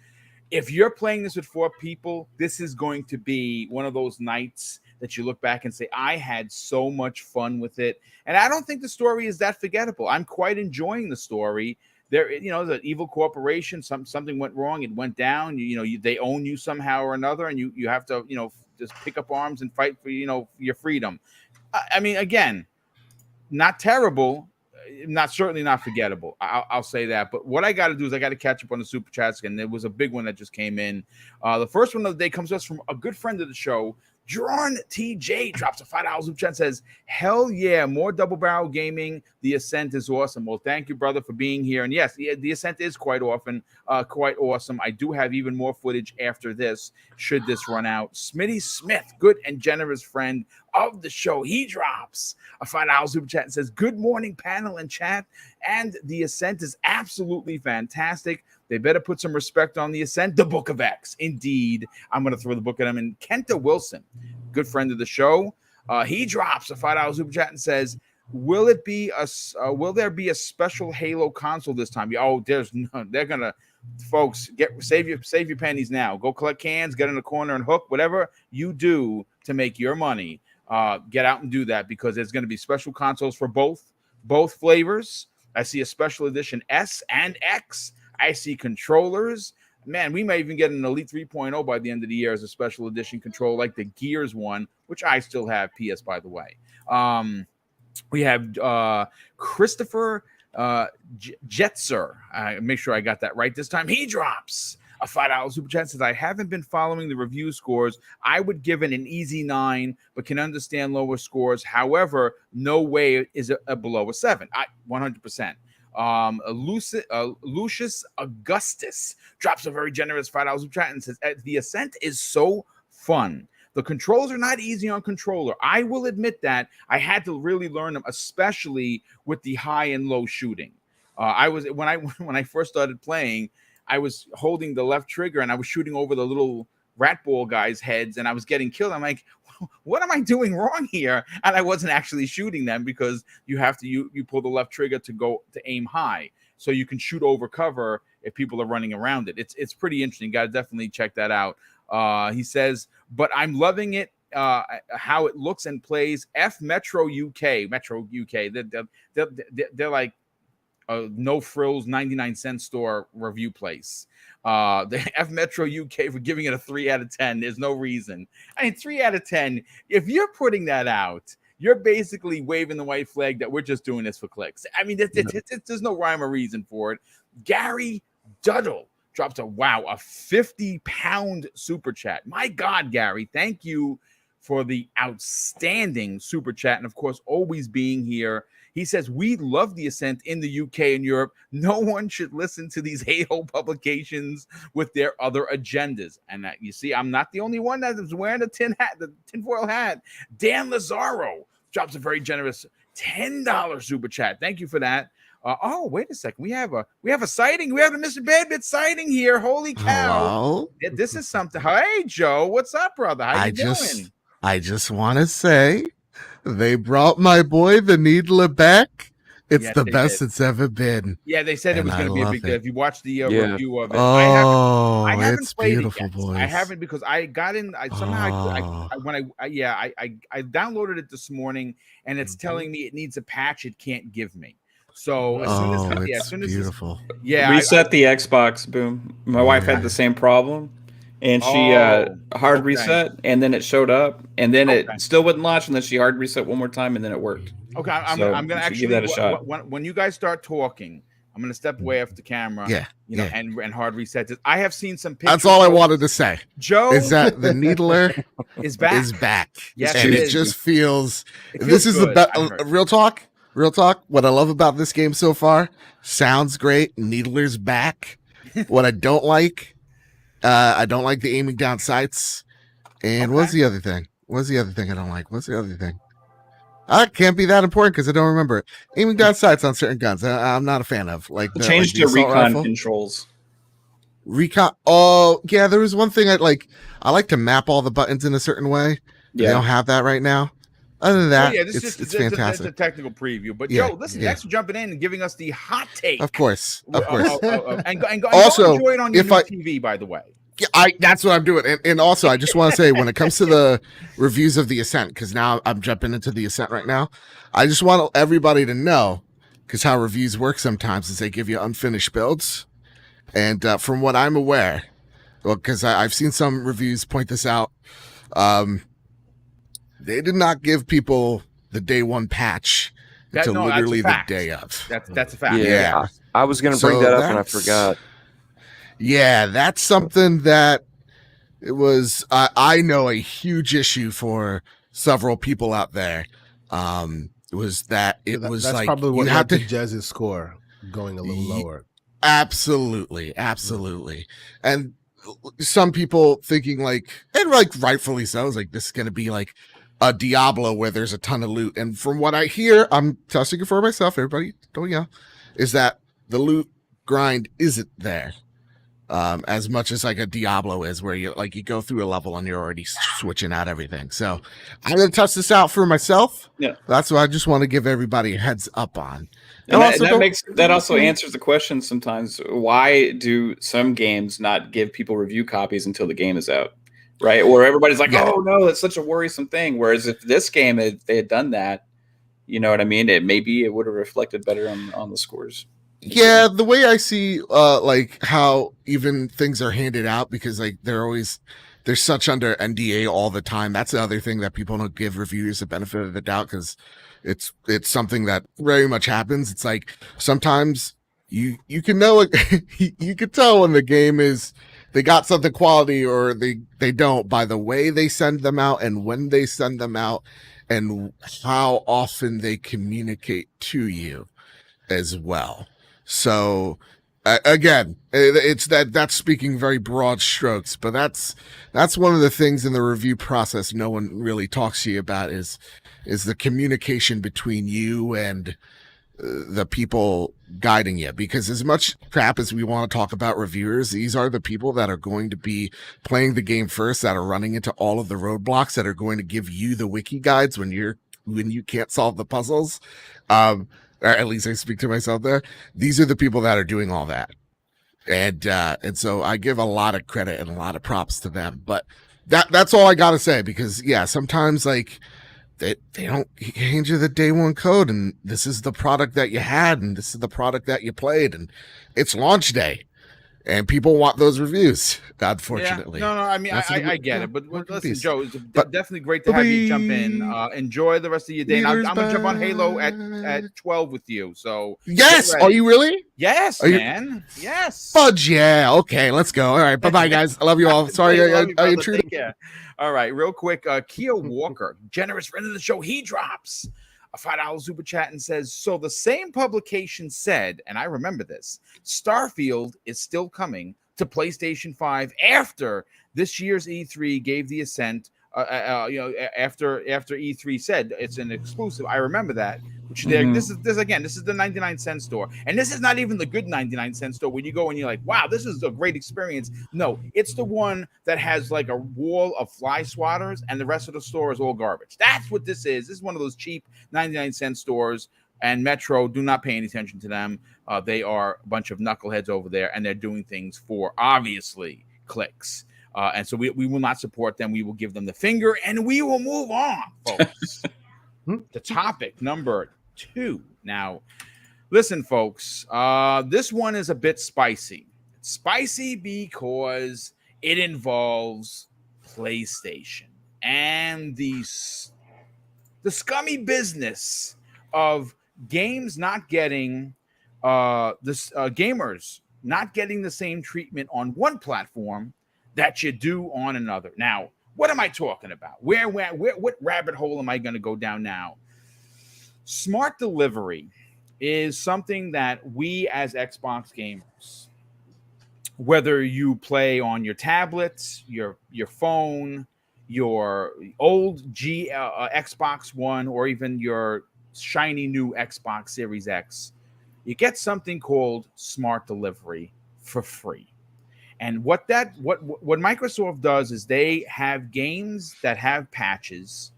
If you're playing this with 4 people, this is going to be one of those nights that you look back and say, I had so much fun with it. And I don't think the story is that forgettable. I'm quite enjoying the story. there, the evil corporation, something went wrong, it went down. They own you somehow or another, and you have to, just pick up arms and fight for, your freedom. I mean, again, not terrible, certainly not forgettable. I'll say that. But what I got to do is I got to catch up on the super chats, and there was a big one that just came in. The first one of the day comes to us from a good friend of the show. Drawn TJ drops a $5 super chat and says, "Hell yeah, more double barrel gaming. The Ascent is awesome." Well, thank you, brother, for being here. And yes, the Ascent is quite awesome. I do have even more footage after this, should this run out. Smitty Smith, good and generous friend of the show, he drops a $5 super chat and says, "Good morning, panel and chat. And the Ascent is absolutely fantastic. They better put some respect on the Ascent. The Book of X." Indeed. I'm going to throw the book at him. And Kenta Wilson, good friend of the show, he drops a $5 super chat and says, will there be a special Halo console this time? Oh, there's no. They're going to, folks, save your pennies now. Go collect cans, get in the corner and hook, whatever you do to make your money. Get out and do that, because there's going to be special consoles for both flavors. I see a special edition S and X. I see controllers. Man, we may even get an Elite 3.0 by the end of the year as a special edition controller, like the Gears one, which I still have. PS, by the way. We have Christopher Jetzer. Make sure I got that right this time. He drops a $5 super chat, says, "I haven't been following the review scores. I would give it an easy 9, but can understand lower scores. However, no way is a below a 7. 100%. Lucius Augustus drops a very generous $5 super chat and says, "The Ascent is so fun. The controls are not easy on controller. I will admit that. I had to really learn them, especially with the high and low shooting. When I first started playing, I was holding the left trigger and I was shooting over the little rat ball guys' heads, and I was getting killed. I'm like, what am I doing wrong here? And I wasn't actually shooting them, because you have to you pull the left trigger to aim high, so you can shoot over cover if people are running around it. It's pretty interesting. Got to definitely check that out." He says, "But I'm loving it, how it looks and plays. Metro UK. They're like no frills 99-cent store review place. The Metro UK for giving it a 3 out of 10. There's no reason. I mean, 3 out of 10. If you're putting that out, you're basically waving the white flag that we're just doing this for clicks. I mean, there's no rhyme or reason for it." Gary Duddle drops a 50-pound super chat. My God, Gary, thank you for the outstanding super chat, and of course, always being here. He says, "We love the Ascent in the UK and Europe. No one should listen to these Halo publications with their other agendas." And you see, I'm not the only one that is wearing the tinfoil hat. Dan Lazaro drops a very generous $10 super chat. Thank you for that. Wait a second. We have a sighting. We have a Mr. Badbit sighting here. Holy cow. Hello? This is something. Hey, Joe. What's up, brother? How you doing? I just want to say, they brought my boy the Needler back. It's the best it's ever been. Yeah, they said it was going to be a big deal. If you watch the review of it, I haven't it's played beautiful, it yet. boys. I haven't, because I got in. I downloaded it this morning, and it's telling me it needs a patch it can't give me. So as soon as beautiful. Reset the Xbox. Boom. My wife had the same problem, and she hard reset, and then it showed up, and then it still wouldn't launch, and then she hard reset one more time, and then it worked. Okay, I'm going to actually give that a shot. When you guys start talking, I'm going to step away off the camera. And hard reset this. I have seen some pictures. That's all I wanted to say. Joe, is that the Needler is back. Yes, and it just feels. This is the best. Real talk. What I love about this game so far, sounds great. Needler's back. What I don't like the aiming down sights. And what's the other thing? I don't like? What's the other thing? Can't be that important because I don't remember it. Aiming down sights on certain guns, I'm not a fan of. Change to recon controls. Recon. Oh, yeah. There was one thing I like to map all the buttons in a certain way. Yeah. They don't have that right now. Other than that, it's fantastic. It's a technical preview. But Joe, listen, thanks for jumping in and giving us the hot take. Of course. And also, enjoy it on your TV, by the way. Yeah, that's what I'm doing. And also, I just want to say, when it comes to the reviews of the Ascent, because now I'm jumping into the Ascent right now, I just want everybody to know because how reviews work sometimes is they give you unfinished builds. And from what I'm aware, well, because I've seen some reviews point this out, they did not give people the day one patch until literally the day of. That's a fact. Yeah. I was going to bring that up and I forgot. Yeah, that's something that it was, I know, a huge issue for several people out there. It was that it was that's like probably what you have to Jez's score going a little lower. Absolutely. And some people thinking like, and like rightfully so, is like this is gonna be like a Diablo where there's a ton of loot. And from what I hear, I'm testing it for myself, everybody don't yell, is that the loot grind isn't there. As much as like a Diablo is, where you go through a level and you're already switching out everything. So I'm gonna test this out for myself. Yeah, that's what I just want to give everybody a heads up on. And that also answers the question sometimes: why do some games not give people review copies until the game is out, right? Or everybody's like, "Oh no, that's such a worrisome thing." Whereas if this game they had done that, you know what I mean? Maybe it would have reflected better on the scores. Yeah, the way I see like how even things are handed out, because like they're such under NDA all the time. That's the other thing that people don't give reviewers the benefit of the doubt, because it's something that very much happens. It's like sometimes you can know it, you can tell when the game is they got something quality or they don't by the way they send them out and when they send them out and how often they communicate to you as well. So again, it's that's speaking very broad strokes, but that's one of the things in the review process no one really talks to you about is the communication between you and the people guiding you. Because as much crap as we want to talk about reviewers, these are the people that are going to be playing the game first, that are running into all of the roadblocks, that are going to give you the wiki guides when you can't solve the puzzles. Or at least I speak to myself there. These are the people that are doing all that. And so I give a lot of credit and a lot of props to them. But that's all I got to say, because yeah, sometimes like they don't hand you the day one code and this is the product that you had and this is the product that you played and it's launch day. And people want those reviews, unfortunately. Yeah. No, I mean, I get it. But listen, Joe, it's definitely great to have you jump in. Enjoy the rest of your day. And I'm going to jump on Halo at 12 with you. So yes. Are you really? Yes, man. Yes. Fudge, yeah. Okay, let's go. All right. Bye-bye, guys. I love you all. Sorry, I intruded. All right, real quick. Kia Walker, generous friend of the show, he drops a $5 super chat and says, so the same publication said, and I remember this, Starfield is still coming to PlayStation 5 after this year's E3 gave the Ascent, after E3 said it's an exclusive. I remember that. Which this is the 99-cent store. And this is not even the good 99-cent store when you go and you're like, wow, this is a great experience. No, it's the one that has like a wall of fly swatters and the rest of the store is all garbage. That's what this is. This is one of those cheap 99-cent stores, and Metro, do not pay any attention to them. They are a bunch of knuckleheads over there, and they're doing things for, obviously, clicks. And so we will not support them. We will give them the finger, and we will move on, folks. The topic number 2. Now, listen, folks, this one is a bit spicy. It's spicy because it involves PlayStation and the scummy business of games not getting gamers not getting the same treatment on one platform that you do on another. Now, what am I talking about? What rabbit hole am I going to go down now? Smart delivery is something that we as Xbox gamers, whether you play on your tablets, your phone, your old Xbox One, or even your shiny new Xbox Series X, you get something called Smart Delivery for free. And what Microsoft does is they have games that have patches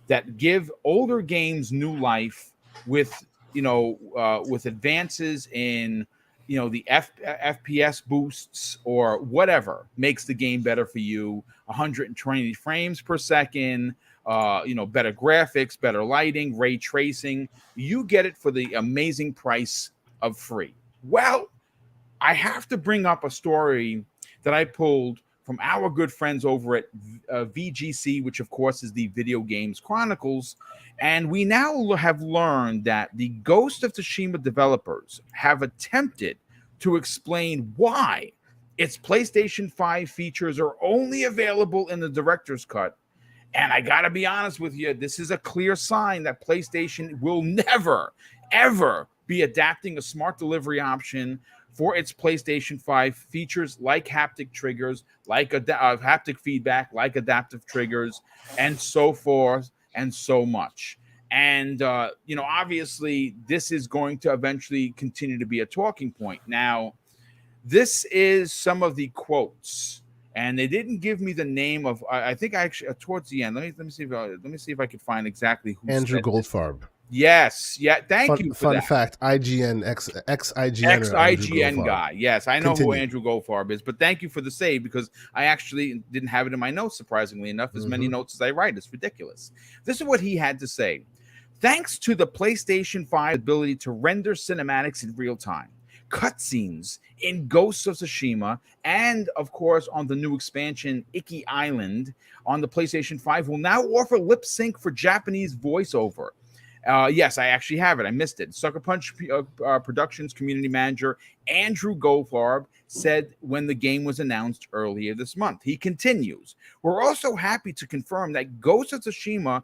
that give older games new life with advances in the FPS boosts or whatever makes the game better for you. 120 frames per second, better graphics, better lighting, ray tracing. You get it for the amazing price of free. Well, I have to bring up a story that I pulled from our good friends over at VGC, which of course is the Video Games Chronicles. And we now have learned that the Ghost of Tsushima developers have attempted to explain why its PlayStation 5 features are only available in the director's cut. And I got to be honest with you, this is a clear sign that PlayStation will never, ever be adapting a smart delivery option for its PlayStation 5 features like haptic triggers, like haptic feedback, like adaptive triggers, and so forth and so much. And, obviously, this is going to eventually continue to be a talking point. Now, this is some of the quotes, and they didn't give me the name of. I think I actually towards the end. Let me see if I could find exactly who. Andrew said Goldfarb. This. Yes, yeah. Thank you for fun that. fact: IGN ex IGN ex-IGN guy. Yes, I know Continue. who Andrew Goldfarb is, but thank you for the save because I actually didn't have it in my notes. Surprisingly enough, as many notes as I write, it's ridiculous. This is what he had to say. Thanks to the PlayStation 5 ability to render cinematics in real time, cutscenes in Ghosts of Tsushima, and of course on the new expansion I.E Island on the PlayStation 5 will now offer lip sync for Japanese voiceover. Yes, I actually have it. I missed it. Sucker Punch Productions community manager Andrew Goldfarb said when the game was announced earlier this month. He continues, "We're also happy to confirm that Ghost of Tsushima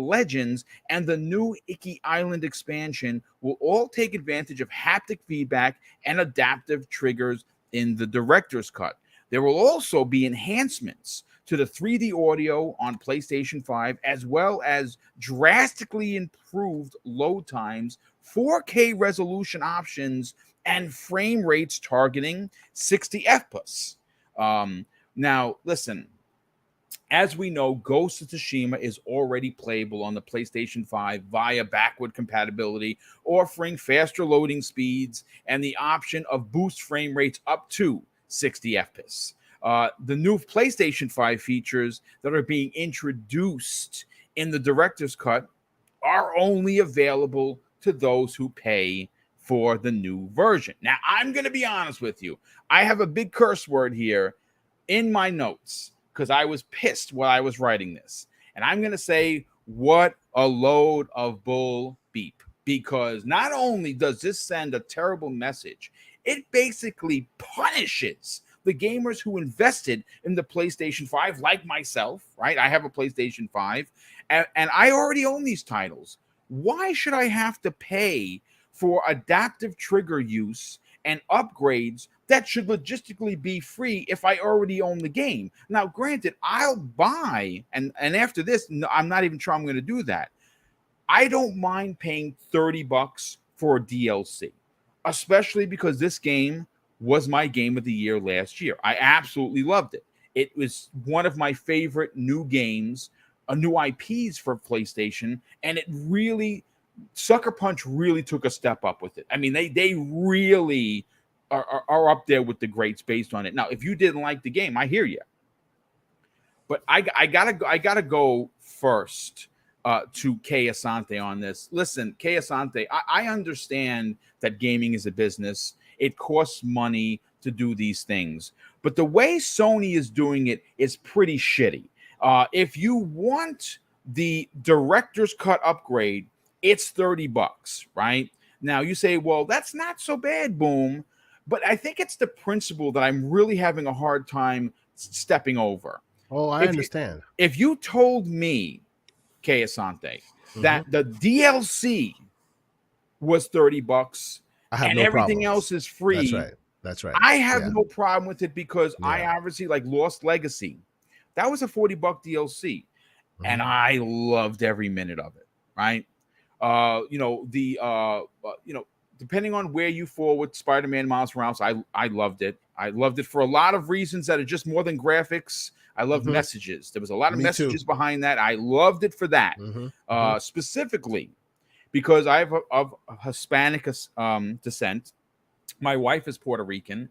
Legends, and the new I.E Island expansion will all take advantage of haptic feedback and adaptive triggers in the director's cut. There will also be enhancements to the 3D audio on PlayStation 5, as well as drastically improved load times, 4K resolution options, and frame rates targeting 60 FPS." Now, listen, as we know, Ghost of Tsushima is already playable on the PlayStation 5 via backward compatibility, offering faster loading speeds and the option of boost frame rates up to 60 FPS. The new PlayStation 5 features that are being introduced in the director's cut are only available to those who pay for the new version. Now, I'm going to be honest with you. I have a big curse word here in my notes because I was pissed while I was writing this. And I'm going to say, what a load of bull beep. Because not only does this send a terrible message, it basically punishes the gamers who invested in the PlayStation 5, like myself, right? I have a PlayStation 5, and I already own these titles. Why should I have to pay for adaptive trigger use and upgrades that should logistically be free if I already own the game? Now, granted, I'll buy, and after this, I'm not even sure I'm going to do that. I don't mind paying $30 for a DLC, especially because this game was my game of the year last year. I absolutely loved it. It was one of my favorite new games, new IPs for PlayStation, and it really, Sucker Punch really took a step up with it. I mean, they really are up there with the greats based on it. Now, if you didn't like the game, I hear you, but I gotta go first to Kay Asante on this. Listen, Kay Asante, I understand that gaming is a business. It costs money to do these things. But the way Sony is doing it is pretty shitty. If you want the director's cut upgrade, it's $30, right? Now you say, well, that's not so bad, Boom. But I think it's the principle that I'm really having a hard time stepping over. Oh, I understand. If you told me, Kay Asante, that the DLC was $30 and everything else is free. That's right. I have no problem with it because I obviously like Lost Legacy. That was a $40 DLC, and I loved every minute of it. Right? Depending on where you fall with Spider-Man Miles Morales, I loved it. I loved it for a lot of reasons that are just more than graphics. I loved messages. There was a lot of messages behind that. I loved it for that, specifically because I have of Hispanic descent. My wife is Puerto Rican,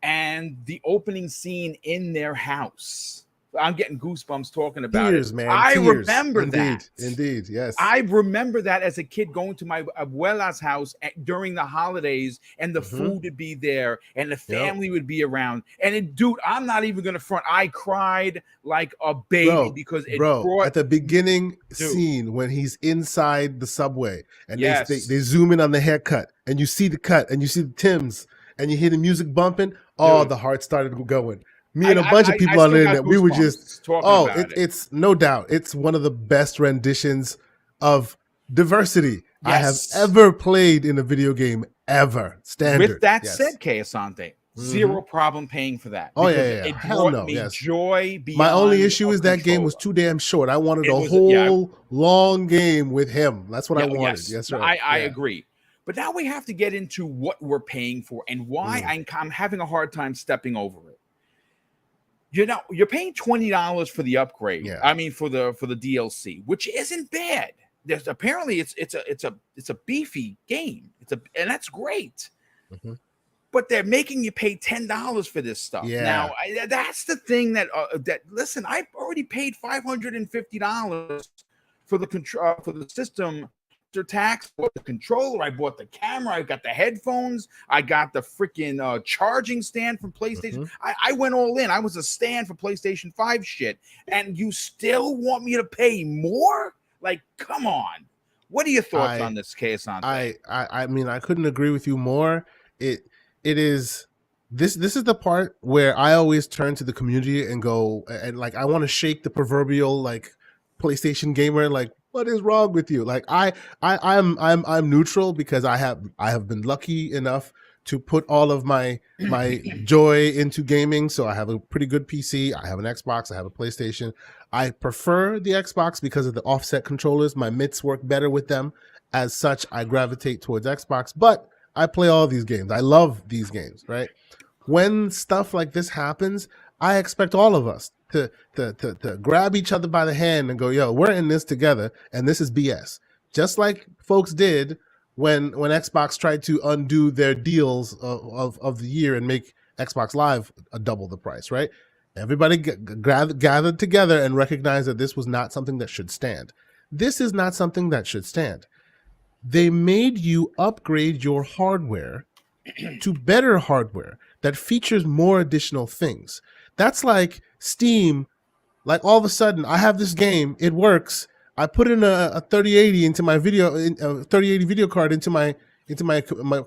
and the opening scene in their house I'm getting goosebumps talking about Tears, it. man. I Tears. remember Indeed. that. Indeed. Yes. I remember that as a kid going to my abuela's house during the holidays, and the food would be there, and the family would be around. And dude, I'm not even gonna front. I cried like a baby because it brought at the beginning scene when he's inside the subway and Yes. they zoom in on the haircut and you see the cut and you see the Tims and you hear the music bumping. Oh, Dude. the heart started going. Me and a bunch of people on the internet, we were just talking about it's no doubt. It's one of the best renditions of diversity I have ever played in a video game ever. Standard. With that said, Kay Asante, zero problem paying for that. Oh because yeah. It Hell brought no. me Yes. joy beyond. My only issue is that control. game was too damn short. I wanted a whole long game with him. That's what I wanted. Yes, sir. I agree. But now we have to get into what we're paying for and why I'm having a hard time stepping over it. You know, you're paying $20 for the upgrade. Yeah. I mean, for the DLC, which isn't bad. There's apparently it's a beefy game. And that's great. Mm-hmm. But they're making you pay $10 for this stuff. Yeah. Now, that's the thing that listen, I've already paid $550 for the control for the system. Tax, I bought the controller, I bought the camera, I got the headphones, I got the freaking charging stand from PlayStation. I went all in. I was a stand for PlayStation 5 shit, and you still want me to pay more? Like, come on. What are your thoughts on this case? I mean, I couldn't agree with you more. It is this is the part where I always turn to the community and go and like I want to shake the proverbial like PlayStation gamer like, what is wrong with you? Like I'm neutral because I have been lucky enough to put all of my joy into gaming. So I have a pretty good PC. I have an Xbox. I have a PlayStation. I prefer the Xbox because of the offset controllers. My mitts work better with them. As such, I gravitate towards Xbox. But I play all these games. I love these games, right? When stuff like this happens, I expect all of us to grab each other by the hand and go, yo, we're in this together, and this is BS. Just like folks did when Xbox tried to undo their deals of the year and make Xbox Live a double the price, right? Everybody gathered together and recognized that this was not something that should stand. This is not something that should stand. They made you upgrade your hardware to better hardware that features more additional things. That's like Steam, like all of a sudden I have this game, it works. I put in a 3080 into my 3080 video card into my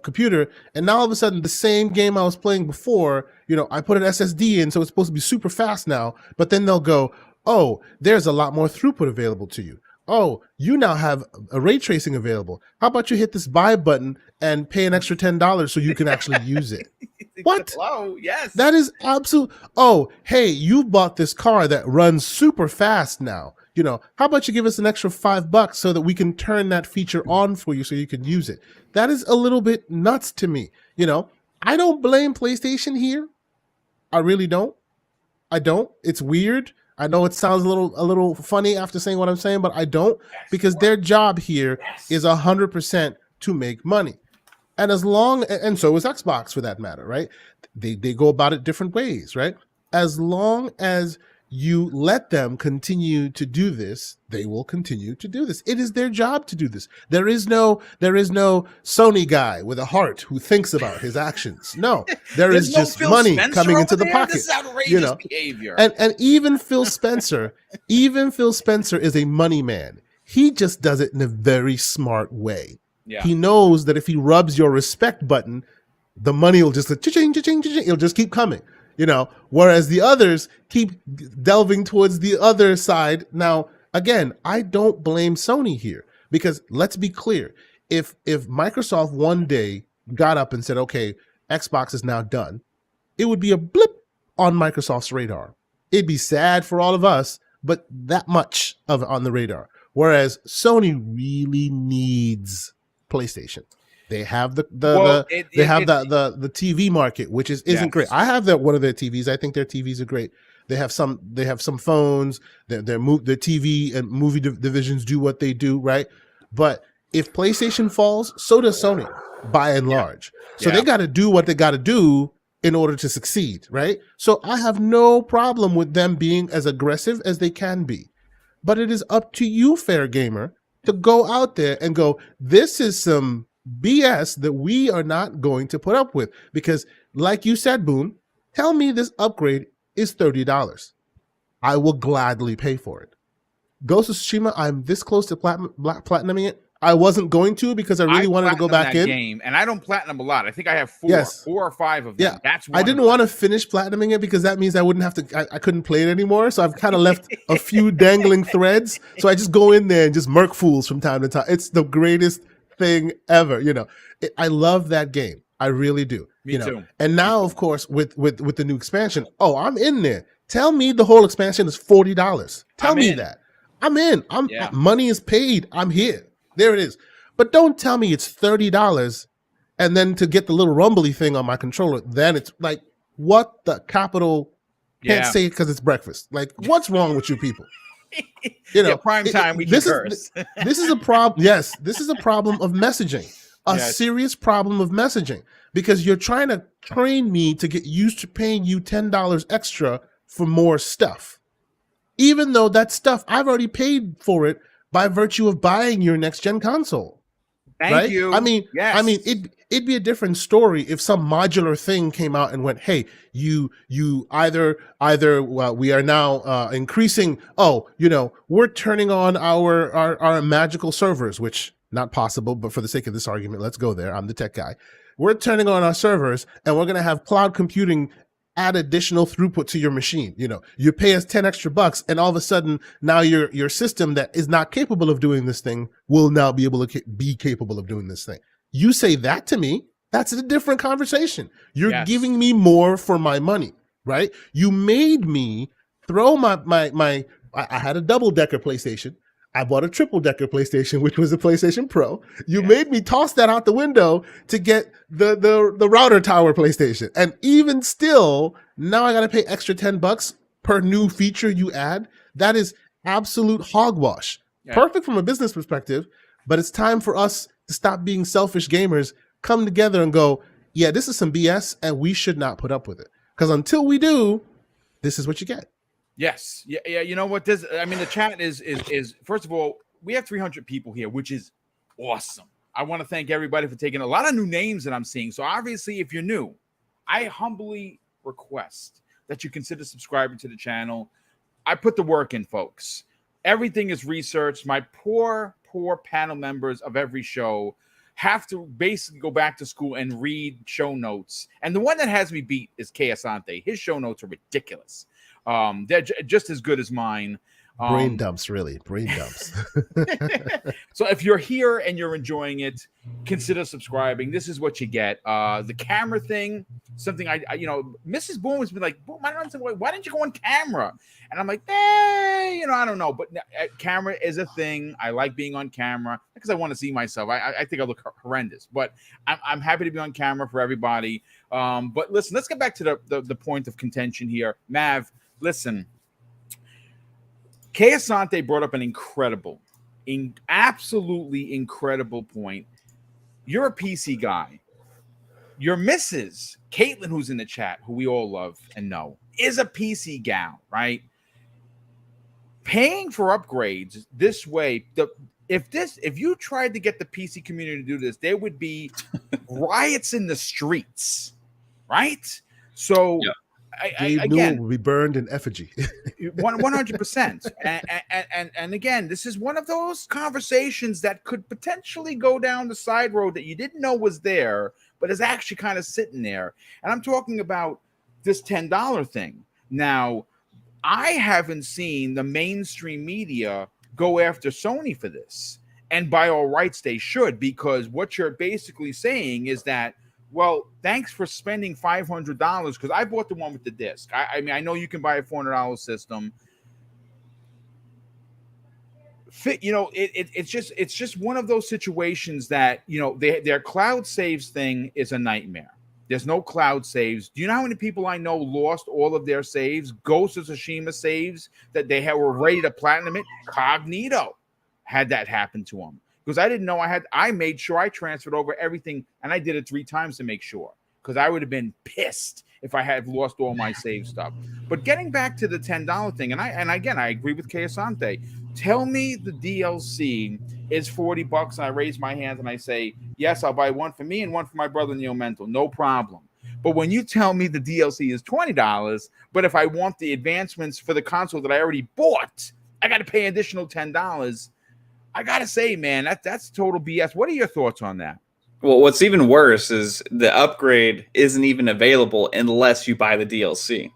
computer, and now all of a sudden the same game I was playing before, you know, I put an SSD in, so it's supposed to be super fast now. But then they'll go, oh, there's a lot more throughput available to you. Oh, you now have a ray tracing available. How about you hit this buy button and pay an extra $10 so you can actually use it? What? Hello, yes. That is absolute. Oh, hey, you bought this car that runs super fast now. You know, how about you give us an extra $5 so that we can turn that feature on for you so you can use it? That is a little bit nuts to me. You know, I don't blame PlayStation here. I really don't. I don't. It's weird. I know it sounds a little funny after saying what I'm saying, but I don't, because their job here is 100% to make money. And and so is Xbox for that matter, right? They go about it different ways, right? As long as you let them continue to do this, they will continue to do this. It is their job to do this. There is no Sony guy with a heart who thinks about his actions. No, there's just Phil money Spencer coming into the there? pocket. This is outrageous you know? behavior. And even Phil Spencer, is a money man. He just does it in a very smart way. Yeah. He knows that if he rubs your respect button, the money will just cha-ching, cha-ching, cha-ching, it'll just keep coming, you know, whereas the others keep delving towards the other side. Now, again, I don't blame Sony here, because let's be clear. If Microsoft one day got up and said, okay, Xbox is now done, it would be a blip on Microsoft's radar. It'd be sad for all of us, but that much of it on the radar. Whereas Sony really needs PlayStation. They have the TV market, which isn't great. I have one of their TVs. I think their TVs are great. They have some phones. Their TV and movie divisions do what they do, right? But if PlayStation falls, so does Sony, by and large. So they got to do what they got to do in order to succeed, right? So I have no problem with them being as aggressive as they can be. But it is up to you, fair gamer, to go out there and go, this is some BS that we are not going to put up with. Because like you said, Boom, tell me this upgrade is $30. I will gladly pay for it. Ghost of Tsushima, I'm this close to platinuming it. I wasn't going to because I really wanted to go back in. Game, and I don't platinum a lot. I think I have 4 or 5 of them. Yeah, that's I didn't want to finish platinuming it because that means I wouldn't have to. I couldn't play it anymore. So I've kind of left a few dangling threads. So I just go in there and just murk fools from time to time. It's the greatest thing ever. You know, I love that game. I really do. Me too. And now, of course, with the new expansion, I'm in there. Tell me the whole expansion is $40. Tell me that. I'm in. Money is paid. I'm here. There it is. But don't tell me it's $30 and then to get the little rumbly thing on my controller, then it's like, what the capital can't say because it's breakfast. Like, what's wrong with you people? You know, prime time, we can curse. This is a problem. Yes, this is a problem of messaging. A serious problem of messaging. Because you're trying to train me to get used to paying you $10 extra for more stuff. Even though that stuff, I've already paid for it by virtue of buying your next gen console. Thank you. I mean, it'd be a different story if some modular thing came out and went, "Hey, you either we are now increasing. We're turning on our magical servers, which not possible, but for the sake of this argument, let's go there. I'm the tech guy. We're turning on our servers, and we're going to have cloud computing add additional throughput to your machine. You know, you pay us 10 extra bucks, and all of a sudden now your system that is not capable of doing this thing will now be able to be capable of doing this thing. You say that to me, that's a different conversation. You're giving me more for my money, right? You made me throw I had a double-decker PlayStation. I bought a triple-decker PlayStation, which was a PlayStation Pro. You made me toss that out the window to get the router tower PlayStation. And even still, now I got to pay extra $10 per new feature you add. That is absolute hogwash. Yeah. Perfect from a business perspective, but it's time for us to stop being selfish gamers, come together and go, yeah, this is some BS, and we should not put up with it. Because until we do, this is what you get. Yes. Yeah. You know what? The chat is first of all, we have 300 people here, which is awesome. I want to thank everybody for taking a lot of new names that I'm seeing. So obviously, if you're new, I humbly request that you consider subscribing to the channel. I put the work in, folks. Everything is researched. My poor panel members of every show have to basically go back to school and read show notes. And the one that has me beat is Ascent. His show notes are ridiculous. They're just as good as mine. Brain dumps, really. Brain dumps. So if you're here and you're enjoying it, consider subscribing. This is what you get. The camera thing, something I Mrs. Boom has been like, Boom, why didn't you go on camera? And I'm like, I don't know. But camera is a thing. I like being on camera because I want to see myself. I think I look horrendous, but I'm happy to be on camera for everybody. But listen, let's get back to the point of contention here. Mav, listen. Ascent brought up an absolutely incredible point. You're a PC guy. Your missus, Caitlin, who's in the chat, who we all love and know, is a PC gal, right? Paying for upgrades this way, if you tried to get the PC community to do this, there would be riots in the streets, right? So. Yeah. Again, will be burned in effigy. 100%. And again, this is one of those conversations that could potentially go down the side road that you didn't know was there, but is actually kind of sitting there. And I'm talking about this $10 thing. Now, I haven't seen the mainstream media go after Sony for this. And by all rights, they should, because what you're basically saying is that, well, thanks for spending $500 because I bought the one with the disc. I know you can buy a $400 system. It's just one of those situations that their cloud saves thing is a nightmare. There's no cloud saves. Do you know how many people I know lost all of their saves? Ghost of Tsushima saves that they were ready to platinum it. Cognito had that happen to them. Because I didn't know I made sure I transferred over everything, and I did it 3 times to make sure. Because I would have been pissed if I had lost all my save stuff. But getting back to the $10 thing, and I agree with Asante. Tell me the DLC is $40, and I raise my hands and I say, yes, I'll buy one for me and one for my brother Neil Mental, no problem. But when you tell me the DLC is $20, but if I want the advancements for the console that I already bought, I got to pay additional $10. I got to say, man, that's total BS. What are your thoughts on that? Well, what's even worse is the upgrade isn't even available unless you buy the DLC.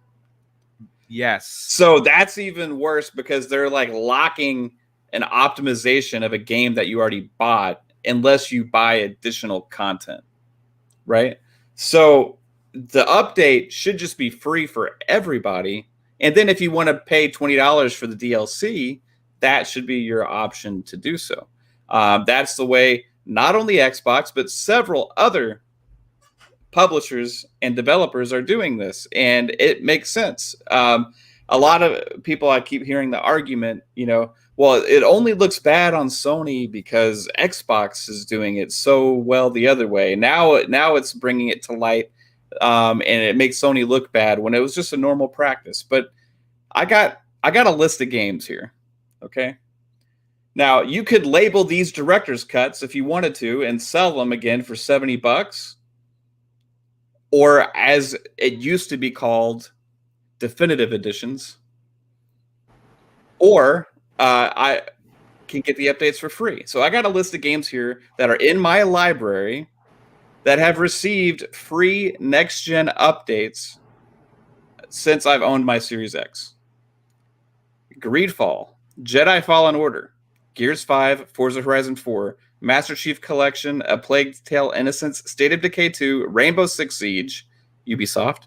Yes. So that's even worse because they're like locking an optimization of a game that you already bought unless you buy additional content, right? So the update should just be free for everybody. And then if you want to pay $20 for the DLC, that should be your option to do so. That's the way not only Xbox, but several other publishers and developers are doing this, and it makes sense. A lot of people, I keep hearing the argument, well, it only looks bad on Sony because Xbox is doing it so well the other way. Now it's bringing it to light, and it makes Sony look bad when it was just a normal practice. But I got a list of games here, okay? Now, you could label these director's cuts if you wanted to and sell them again for $70, or as it used to be called, definitive editions, or I can get the updates for free. So I got a list of games here that are in my library that have received free next-gen updates since I've owned my Series X. Greedfall, Jedi Fallen Order, Gears 5, Forza Horizon 4, Master Chief Collection, A Plague Tale Innocence, State of Decay 2, Rainbow Six Siege, Ubisoft,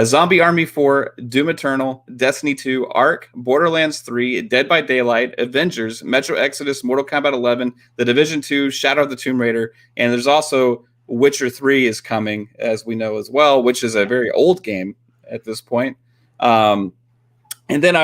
Zombie Army 4, Doom Eternal, Destiny 2, Ark, Borderlands 3, Dead by Daylight, Avengers, Metro Exodus, Mortal Kombat 11, The Division 2, Shadow of the Tomb Raider, and there's also Witcher 3 is coming, as we know as well, which is a very old game at this point. And then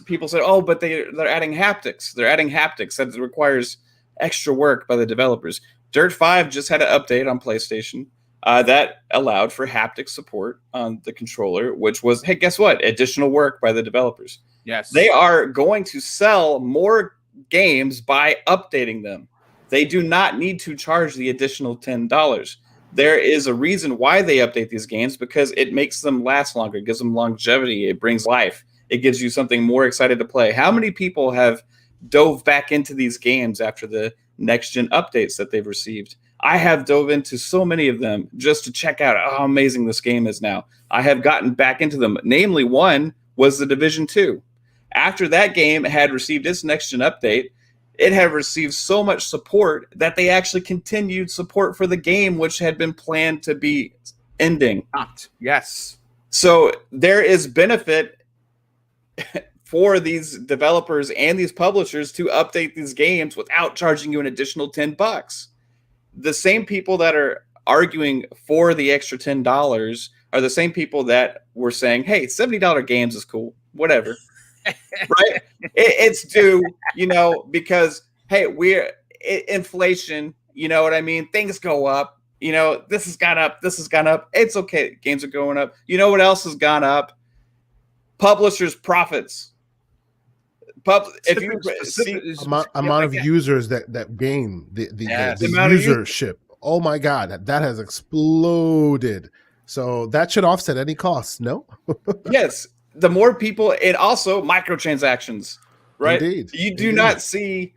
people said, oh, but they're adding haptics. They're adding haptics. That requires extra work by the developers. Dirt 5 just had an update on PlayStation that allowed for haptic support on the controller, which was, hey, guess what? Additional work by the developers. Yes. They are going to sell more games by updating them. They do not need to charge the additional $10. There is a reason why they update these games, because it makes them last longer. It gives them longevity. It brings life. It gives you something more excited to play. How many people have dove back into these games after the next-gen updates that they've received? I have dove into so many of them just to check out how amazing this game is now. I have gotten back into them. Namely, one was The Division 2. After that game had received its next-gen update, it had received so much support that they actually continued support for the game, which had been planned to be ending. Yes. So there is benefit for these developers and these publishers to update these games without charging you an additional $10. The same people that are arguing for the extra $10 are the same people that were saying, hey, $70 games is cool, whatever. Right? It's due, because, hey, inflation, you know what I mean? Things go up. This has gone up. This has gone up. It's okay. Games are going up. You know what else has gone up? Publishers' profits. If you see amount of users that game the usership, oh my god, that has exploded. So that should offset any costs. No. Yes, the more people, and also microtransactions, right? Indeed. You do not see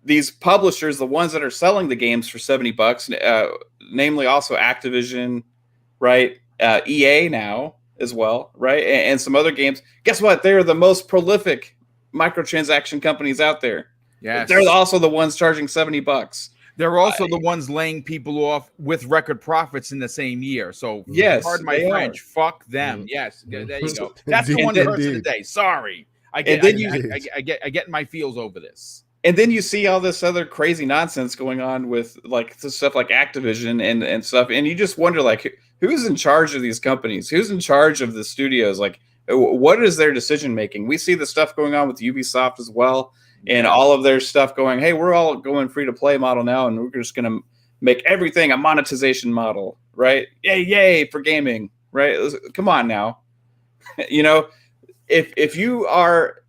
these publishers, the ones that are selling the games for $70, namely also Activision, right? EA now as well, right? And some other games. Guess what? They're the most prolific microtransaction companies out there. Yes. They're also the ones charging $70. They're also the ones laying people off with record profits in the same year. So, yes, pardon my French, fuck them. Yes, there you go. That's the one person of the day. Sorry, I get in my feels over this. And then you see all this other crazy nonsense going on with like this stuff like Activision and stuff, and you just wonder like who's in charge of these companies? Who's in charge of the studios? Like, what is their decision making? We see the stuff going on with Ubisoft as well. And all of their stuff going, hey, we're all going free to play model now, and we're just going to make everything a monetization model. right? Yay for gaming, right? Come on now. You know, if you are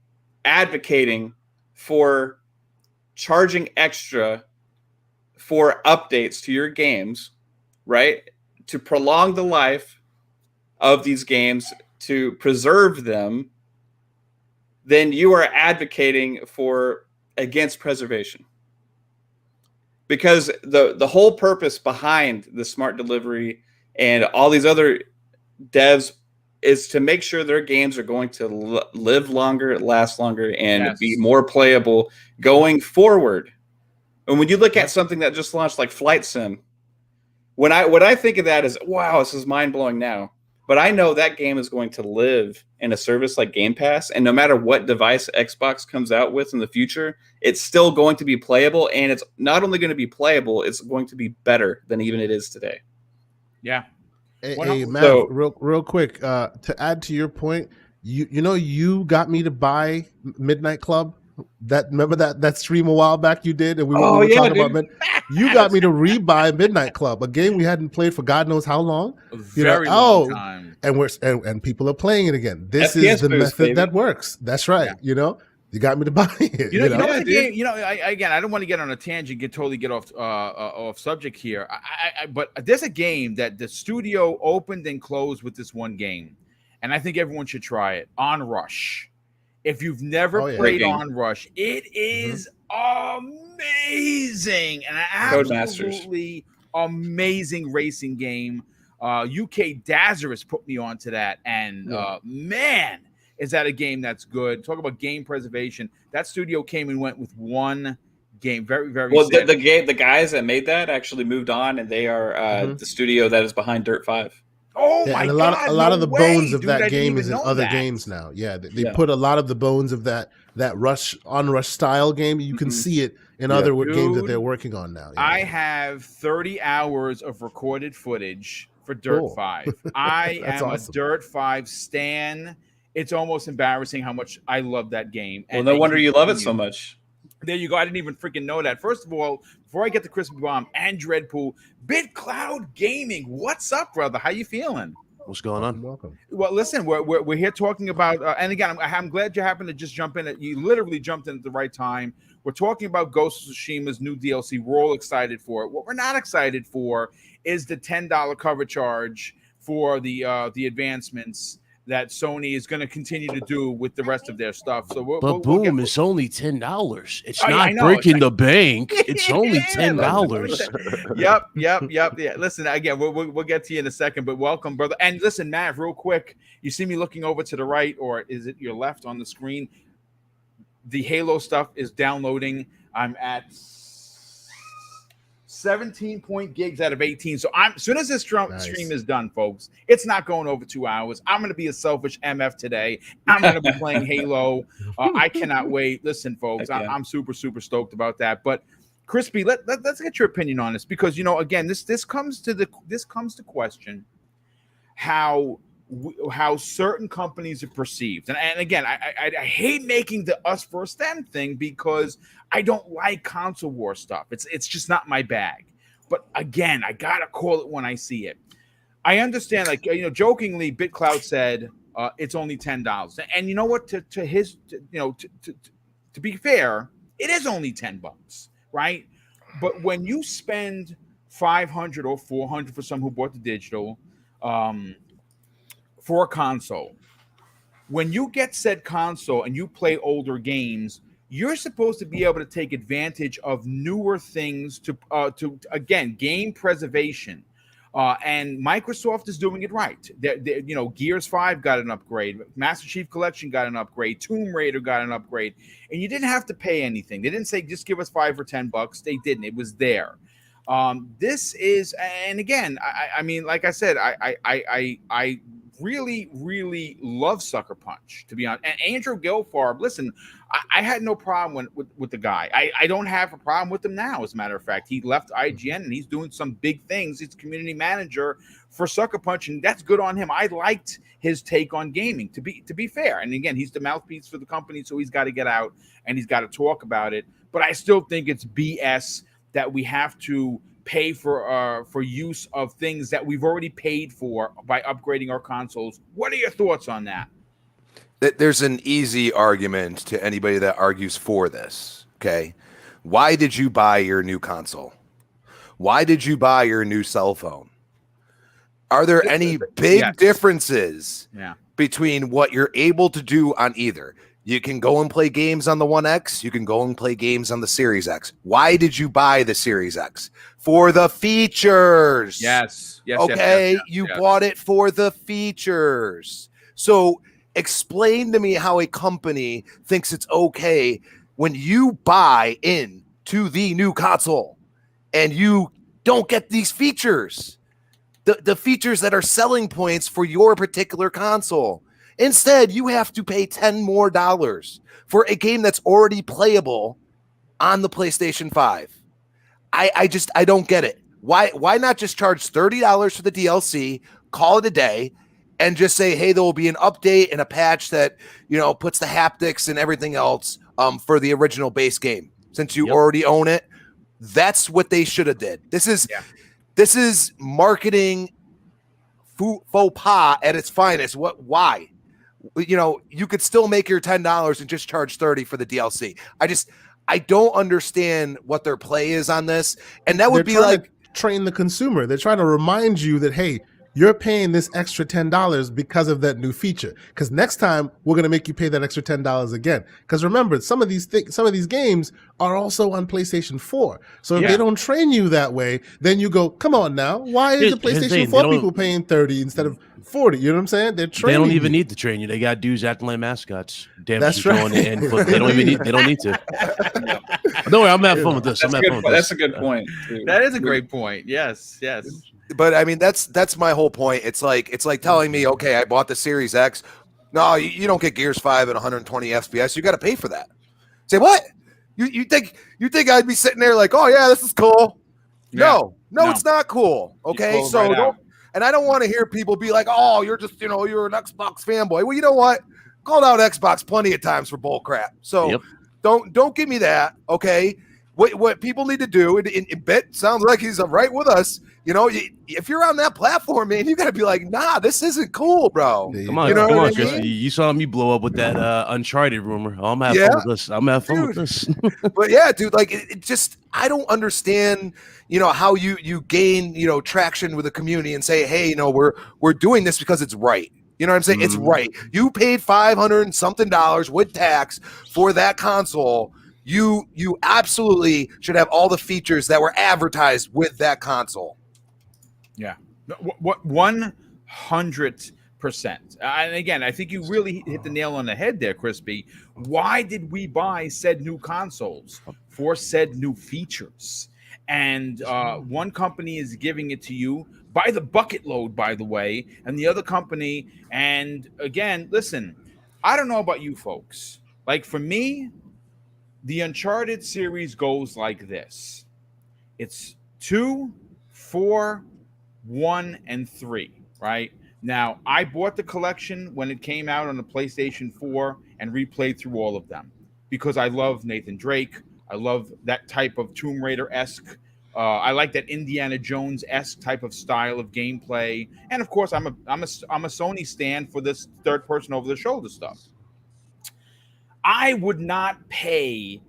advocating for charging extra for updates to your games, right? To prolong the life of these games, to preserve them, then you are advocating for against preservation. Because the whole purpose behind the smart delivery and all these other devs is to make sure their games are going to live longer, last longer, and be more playable going forward. And when you look at something that just launched like Flight Sim, what I think of that is, wow, this is mind blowing now. But I know that game is going to live in a service like Game Pass, and no matter what device Xbox comes out with in the future, it's still going to be playable, and it's not only going to be playable, it's going to be better than even it is today. Yeah. Hey, Mav, real quick, to add to your point, you got me to buy Midnight Club. Remember that stream a while back you did, and we were talking about you got me to rebuy Midnight Club, a game we hadn't played for God knows how long. Very long time. And people are playing it again. This FPS is the method that works. That's right. Yeah. You got me to buy it. You know the game. I don't want to get on a tangent, get off subject here. But there's a game that the studio opened and closed with this one game, and I think everyone should try it. Onrush. If you've never played Onrush, it is amazing, and an absolutely amazing racing game. UK Dazarus put me onto that, and man, is that a game that's good. Talk about game preservation. That studio came and went with one game. Very, very well. The guys that made that actually moved on, and they are the studio that is behind Dirt 5. Oh my God! A lot of the bones of that game is in other games now. Yeah, they put a lot of the bones of that Onrush style game. You can see it in other games that they're working on now. I have 30 hours of recorded footage for Dirt 5. I am awesome. A Dirt 5 stan. It's almost embarrassing how much I love that game. Well, no wonder you love it so much. There you go. I didn't even freaking know that. First of all, before I get to Crispy Bomb and Dreadpool, BitCloud Gaming. What's up, brother? How you feeling? What's going on? Welcome. Well, listen, we're here talking about, and again, I'm glad you happened to just jump in. You literally jumped in at the right time. We're talking about Ghost of Tsushima's new DLC. We're all excited for it. What we're not excited for is the $10 cover charge for the advancements that Sony is going to continue to do with the rest of their stuff. So Boom, it's only $10. It's not breaking the bank. It's only $10. Yep. Yeah. Listen, again, we'll get to you in a second, but welcome, brother. And listen, Mav, real quick, you see me looking over to the right, or is it your left on the screen? The Halo stuff is downloading. I'm at 17 gigs out of 18. So as soon as this stream is done, folks, it's not going over 2 hours. I'm going to be a selfish MF today. I'm going to be playing Halo. I cannot wait. Listen, folks, I'm super, super stoked about that. But Crispy, let's get your opinion on this, because, again, this comes to question how certain companies are perceived. And again, I hate making the us versus them thing, because I don't like console war stuff. It's just not my bag. But again, I gotta call it when I see it. I understand, jokingly, BitCloud said it's only $10. And you know what? To be fair, it is only $10, right? But when you spend $500 or $400 for some who bought the digital, for a console, when you get said console and you play older games, you're supposed to be able to take advantage of newer things to again, game preservation. And Microsoft is doing it right. Gears 5 got an upgrade, Master Chief Collection got an upgrade, Tomb Raider got an upgrade, and you didn't have to pay anything. They didn't say just give us $5 or $10. They didn't. It was there. This is, and again, I mean, like I said, I really, really love Sucker Punch, to be honest. And Andrew Gilfarb, listen, I had no problem with the guy. I don't have a problem with him now, as a matter of fact. He left IGN and he's doing some big things. He's community manager for Sucker Punch, and that's good on him. I liked his take on gaming, to be fair. And again, he's the mouthpiece for the company, so he's got to get out and he's got to talk about it. But I still think it's BS that we have to pay for use of things that we've already paid for by upgrading our consoles. What are your thoughts on that? There's an easy argument to anybody that argues for this. Okay. Why did you buy your new console? Why did you buy your new cell phone? Are there any big differences between what you're able to do on either? You can go and play games on the One X. You can go and play games on the Series X. Why did you buy the Series X? For the features. Yes. Okay. You bought it for the features. So explain to me how a company thinks it's okay when you buy into the new console and you don't get these features, the features that are selling points for your particular console. Instead, you have to pay $10 more for a game that's already playable on the PlayStation 5. I don't get it. Why not just charge $30 for the DLC, call it a day, and just say, hey, there will be an update and a patch that, puts the haptics and everything else for the original base game. Since you already own it, that's what they should have did. This is marketing faux pas at its finest. Why? You could still make your $10 and just charge $30 for the DLC. I don't understand what their play is on this. And that would be like train the consumer. They're trying to remind you that, hey, you're paying this extra $10 because of that new feature. Because next time we're going to make you pay that extra $10 again. Because remember, some of these games are also on PlayStation 4. So if they don't train you that way, then you go, come on now, why is the PlayStation 4 people paying $30 instead of $40? You know what I'm saying? They're training. They don't even need to train you. They got dudes acting like mascots. That's right. They don't need to. Don't worry, I'm having fun with this. That's a good point. Too. That is a great point. Yes. But I mean, that's my whole point. It's like telling me, okay, I bought the Series X. No, you don't get Gears 5 at 120 FPS. You got to pay for that. Say what? You think I'd be sitting there like, oh yeah, this is cool? No, it's not cool. Okay, so and I don't want to hear people be like, oh, you're just you're an Xbox fanboy. Well, you know what? Called out Xbox plenty of times for bull crap. So don't give me that. Okay, what people need to do, and Bit sounds like he's right with us. If you're on that platform, man, you got to be like, nah, this isn't cool, bro. Come on, Chris. You saw me blow up with that Uncharted rumor. I'm having fun with this. I'm having fun with this. But yeah, dude, like it just, I don't understand, how you gain, traction with the community and say, hey, we're doing this because it's right. You know what I'm saying? It's right. You paid $500 and something with tax for that console. You absolutely should have all the features that were advertised with that console. Yeah. What 100%. And again, I think you really hit the nail on the head there, Crispy. Why did we buy said new consoles? For said new features. And one company is giving it to you by the bucket load, by the way, and the other company. And again, listen, I don't know about you folks. Like for me, the Uncharted series goes like this. It's 2, 4, 1, and 3, right? Now, I bought the collection when it came out on the PlayStation 4 and replayed through all of them because I love Nathan Drake. I love that type of Tomb Raider-esque. I like that Indiana Jones-esque type of style of gameplay. And of course, I'm a Sony stan for this third-person over-the-shoulder stuff. I would not pay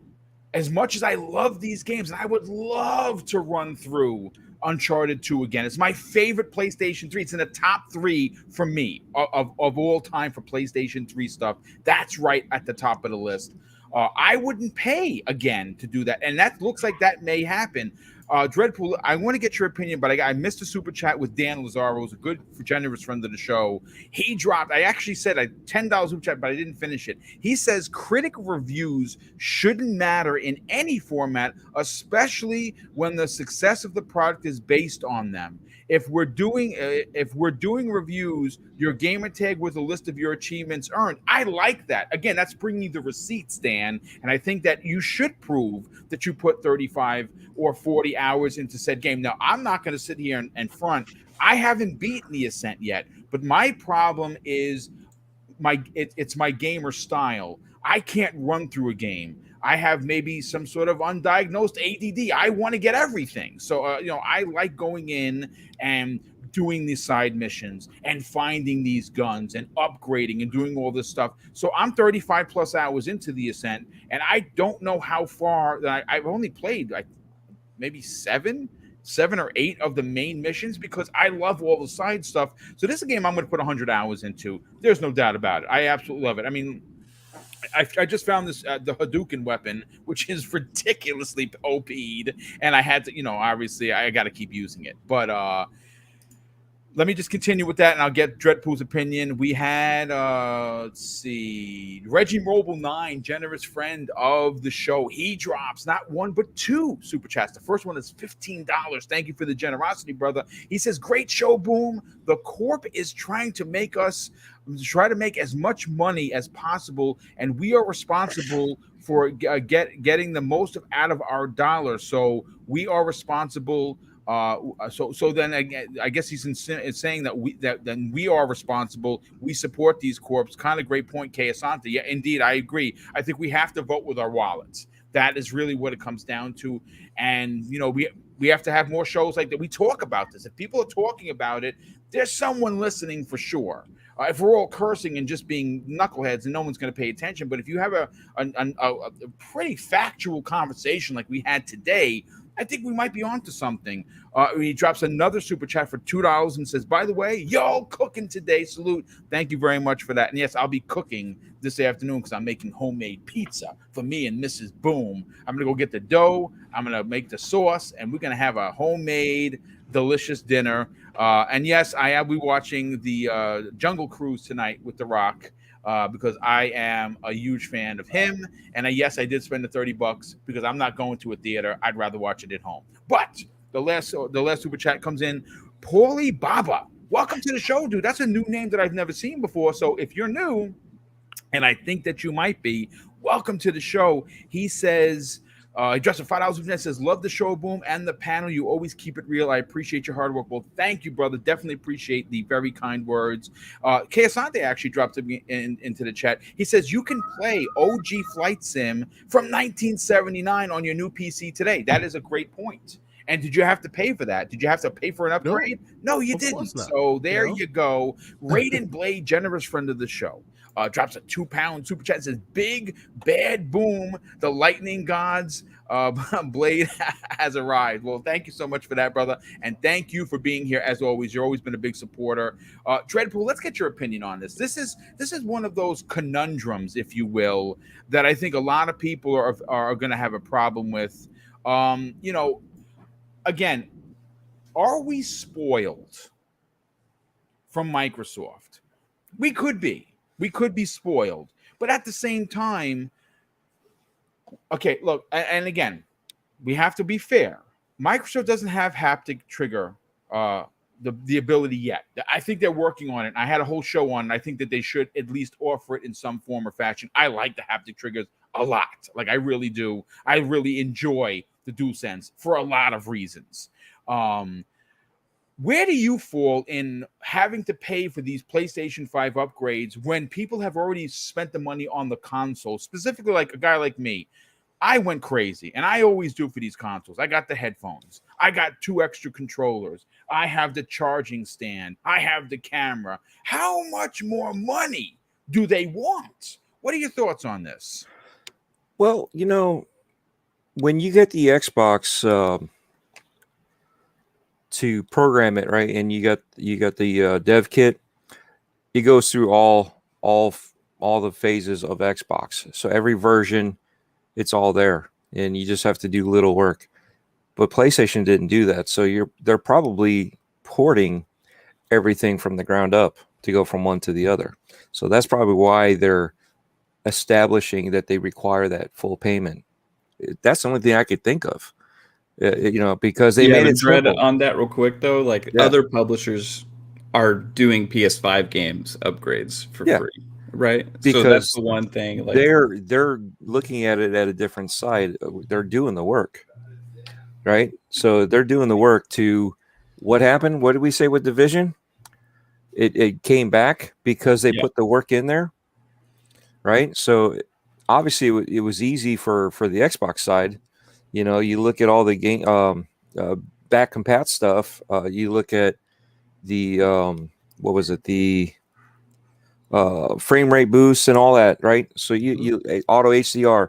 as much as I love these games, and I would love to run through Uncharted 2 again. It's my favorite PlayStation 3. It's in the top 3 for me of all time for PlayStation 3 stuff. That's right at the top of the list. I wouldn't pay again to do that, and that looks like that may happen. Dreadpool, I want to get your opinion, but I missed a super chat with Dan Lazaro, who's a good, generous friend of the show. He dropped, I actually said a $10 super chat, but I didn't finish it. He says critical reviews shouldn't matter in any format, especially when the success of the product is based on them. If we're doing reviews, your gamer tag with a list of your achievements earned. I like that. Again, that's bringing the receipts, Dan, and I think that you should prove that you put 35 or 40 hours into said game. Now, I'm not going to sit here and front. I haven't beaten the Ascent yet, but my problem is it's my gamer style. I can't run through a game. I have maybe some sort of undiagnosed ADD. I want to get everything. So, I like going in and doing these side missions and finding these guns and upgrading and doing all this stuff. So I'm 35 plus hours into the Ascent, and I don't know how far that I've only played like maybe seven or eight of the main missions because I love all the side stuff. So this is a game I'm going to put 100 hours into. There's no doubt about it. I absolutely love it. I mean, I just found this the Hadouken weapon, which is ridiculously OP'd, and I had to, obviously I got to keep using it. But let me just continue with that, and I'll get Dreadpool's opinion. We had, let's see, Reggie Mobile 9, generous friend of the show. He drops not one but two super chats. The first one is $15. Thank you for the generosity, brother. He says, "Great show, Boom. The Corp is trying to make as much money as possible, and we are responsible for getting the most out of our dollars. So we are responsible." So then I guess he's saying that then we are responsible. We support these corps. Kind of great point, Kay Asante. Yeah, indeed, I agree. I think we have to vote with our wallets. That is really what it comes down to. And we have to have more shows like that. We talk about this. If people are talking about it, there's someone listening for sure. If we're all cursing and just being knuckleheads, and no one's going to pay attention. But if you have a pretty factual conversation like we had today, I think we might be onto something. He drops another super chat for $2 and says, "By the way, y'all cooking today. Salute." Thank you very much for that. And yes, I'll be cooking this afternoon because I'm making homemade pizza for me and Mrs. Boom. I'm going to go get the dough. I'm going to make the sauce, and we're going to have a homemade, delicious dinner. And yes, I'll be watching the Jungle Cruise tonight with The Rock. Because I am a huge fan of him. And yes, I did spend the $30 because I'm not going to a theater. I'd rather watch it at home. But the last super chat comes in. Paulie Baba, welcome to the show, dude. That's a new name that I've never seen before. So if you're new, and I think that you might be, welcome to the show. He says, he drops a $5 and says, "Love the show, Boom, and the panel. You always keep it real. I appreciate your hard work." Well, thank you, brother. Definitely appreciate the very kind words. Kay Asante actually dropped into the chat. He says, "You can play OG Flight Sim from 1979 on your new PC today." That is a great point. And did you have to pay for that? Did you have to pay for an upgrade? No, you didn't. So there you go. Raiden Blade, generous friend of the show. Drops a £2 super chat. Says, "Big bad Boom, the lightning gods blade has arrived." Well, thank you so much for that, brother, and thank you for being here as always. You've always been a big supporter. Dreadpool, let's get your opinion on this. This is one of those conundrums, if you will, that I think a lot of people are going to have a problem with. Again, are we spoiled from Microsoft? We could be. We could be spoiled. But at the same time, okay, look, and again, we have to be fair. Microsoft doesn't have haptic trigger, the ability yet. I think they're working on it. I had a whole show on it. I think that they should at least offer it in some form or fashion. I like the haptic triggers a lot. Like, I really do. I really enjoy the DualSense for a lot of reasons. Where do you fall in having to pay for these PlayStation 5 upgrades when people have already spent the money on the console? Specifically, like a guy like me, I went crazy, and I always do for these consoles. I got the headphones. I got 2 extra controllers. I have the charging stand. I have the camera. How much more money do they want? What are your thoughts on this? Well, when you get the Xbox to program it, right, and you got the dev kit, it goes through all the phases of Xbox. So every version, it's all there, and you just have to do little work. But PlayStation didn't do that, so they're probably porting everything from the ground up to go from one to the other. So that's probably why they're establishing that they require that full payment. That's the only thing I could think of. Because they made it simple. On that real quick though, like other publishers are doing PS5 games upgrades for free, right? Because so that's the one thing. Like, they're looking at it at a different side. They're doing the work, right? So they're doing the work to what happened. What did we say with Division? It came back because they put the work in there, right? So obviously it was easy for the Xbox side. You know, you look at all the game back compat stuff. You look at the what was it, the frame rate boosts and all that, right? So you auto HDR,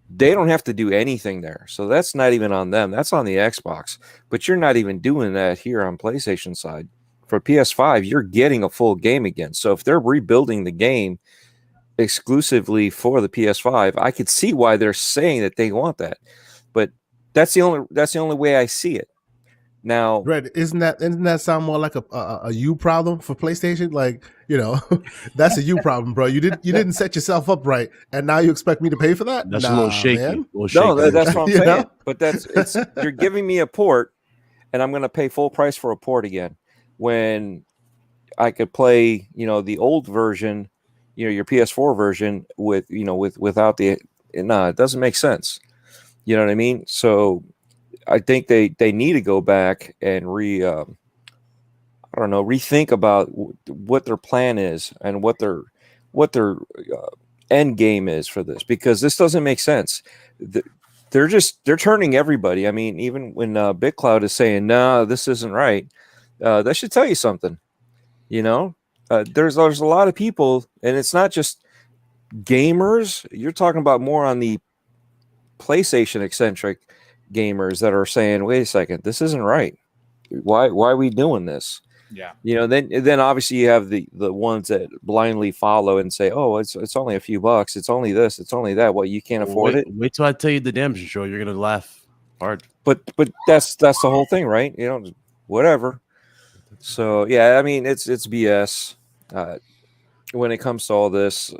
they don't have to do anything there. So that's not even on them. That's on the Xbox. But you're not even doing that here on PlayStation side. For PS5, you're getting a full game again. So if they're rebuilding the game exclusively for the PS5, I could see why they're saying that they want that. But that's the only way I see it. Now, Red, isn't that sound more like a you problem for PlayStation? Like, you know, that's a you problem, bro. You didn't set yourself up right, and now you expect me to pay for that? That's a little shaky. Man. No, that's what I'm saying. Know? But you're giving me a port, and I'm going to pay full price for a port again, when I could play, you know, the old version, you know, your PS4 version without the. No, it doesn't make sense. You know what I mean? So I think they need to go back and rethink about what their plan is and what their end game is for this, because this doesn't make sense. They're turning everybody. I mean, even when BitCloud is saying, no, this isn't right, that should tell you something. You know, there's a lot of people, and it's not just gamers. You're talking about more on the PlayStation eccentric gamers that are saying, wait a second, this isn't right. Why are we doing this? Yeah. You know, then obviously you have the ones that blindly follow and say, oh, it's only a few bucks, it's only this, it's only that. Well, you can't afford it. Wait till I tell you the damn show. You're gonna laugh hard. But that's the whole thing, right? You know, whatever. So yeah, I mean, it's BS when it comes to all this.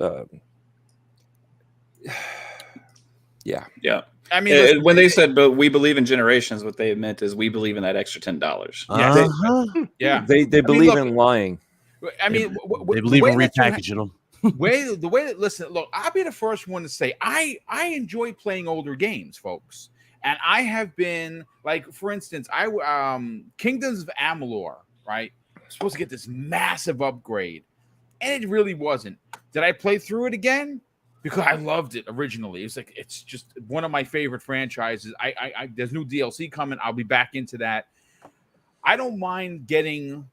Yeah. I mean, when they said, "But we believe in generations," what they meant is we believe in that extra $10. Yeah, They believe in lying. I mean, they believe in repackaging them. The way that, listen, look, I'll be the first one to say I enjoy playing older games, folks, and I have been, like, for instance, Kingdoms of Amalur, right? I'm supposed to get this massive upgrade, and it really wasn't. Did I play through it again? Because I loved it originally. It's just one of my favorite franchises. I there's new DLC coming. I'll be back into that. I don't mind getting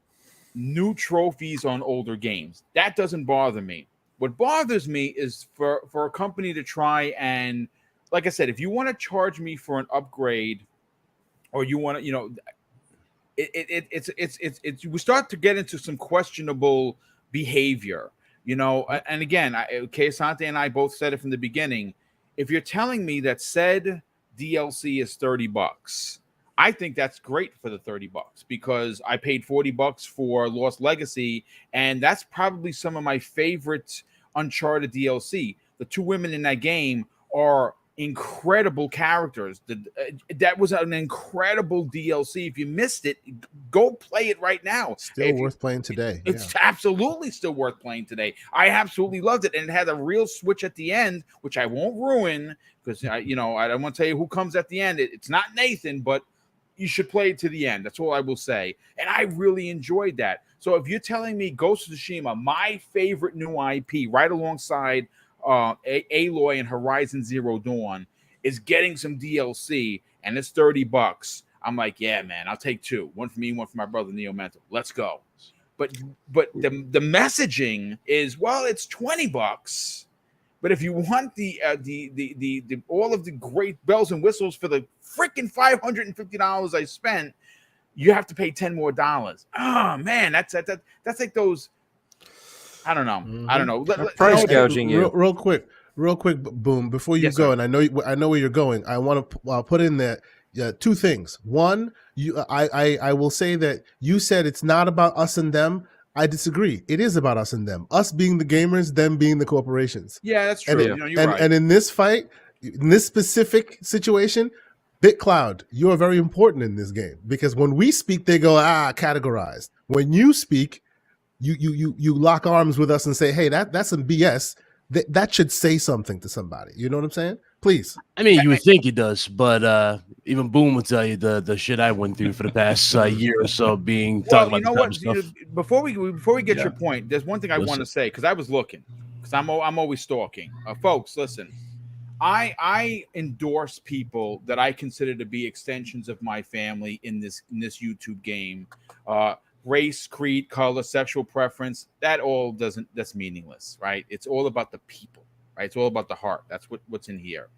new trophies on older games. That doesn't bother me. What bothers me is for a company to try and, like I said, if you want to charge me for an upgrade, or you want to, you know, it's we start to get into some questionable behavior. You know, and again, Kay Asante and I both said it from the beginning. If you're telling me that said DLC is $30, I think that's great for the $30, because I paid $40 for Lost Legacy, and that's probably some of my favorite Uncharted DLC. The two women in that game are incredible characters. That was an incredible DLC. If you missed it, go play it right now. Still worth playing today. It's absolutely still worth playing today. I absolutely loved it, and it had a real switch at the end, which I won't ruin, because I don't want to tell you who comes at the end. It's not Nathan, but you should play it to the end. That's all I will say. And I really enjoyed that. So if you're telling me Ghost of Tsushima, my favorite new IP, right alongside Aloy and Horizon Zero Dawn, is getting some DLC, and it's $30, I'm like, yeah, man, I'll take two. One for me, one for my brother Neo Mental. Let's go. But the messaging is, well, it's $20. But if you want the all of the great bells and whistles for the freaking $550 I spent, you have to pay $10 more. Oh man, that's like those. I don't know. Mm-hmm. I don't know. Price gouging you. Real quick, Boom. Before you go, sir. and I know where you're going. I want to put in there two things. One, I will say that you said it's not about us and them. I disagree. It is about us and them. Us being the gamers, them being the corporations. Yeah, that's true. You're right. And in this fight, in this specific situation, BitCloud, you are very important in this game, because when we speak, they go, categorized. When you speak, you lock arms with us and say, hey, that's some BS. That should say something to somebody. You know what I'm saying? Please. I mean, you would think it does, but even Boom would tell you the shit I went through for the past year or so being talking about. You know what? Stuff. Before we get your point, there's one thing I want to say, because I was looking, because I'm always stalking. Folks, listen. I endorse people that I consider to be extensions of my family in this YouTube game. Race, creed, color, sexual preference, that's meaningless, right? It's all about the people, right? It's all about the heart. That's what's in here.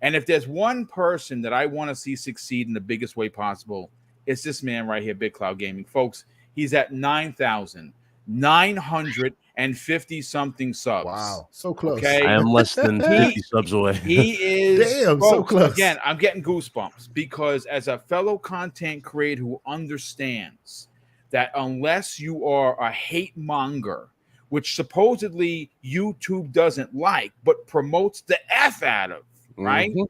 And if there's one person that I want to see succeed in the biggest way possible, it's this man right here, Big Cloud Gaming. Folks, he's at 9,950 something subs. Wow, so close. Okay, I am less than 50 subs away. He is. Damn, folks, so close. Again, I'm getting goosebumps because as a fellow content creator who understands that unless you are a hate monger, which supposedly YouTube doesn't like, but promotes the F out of, right? Mhm.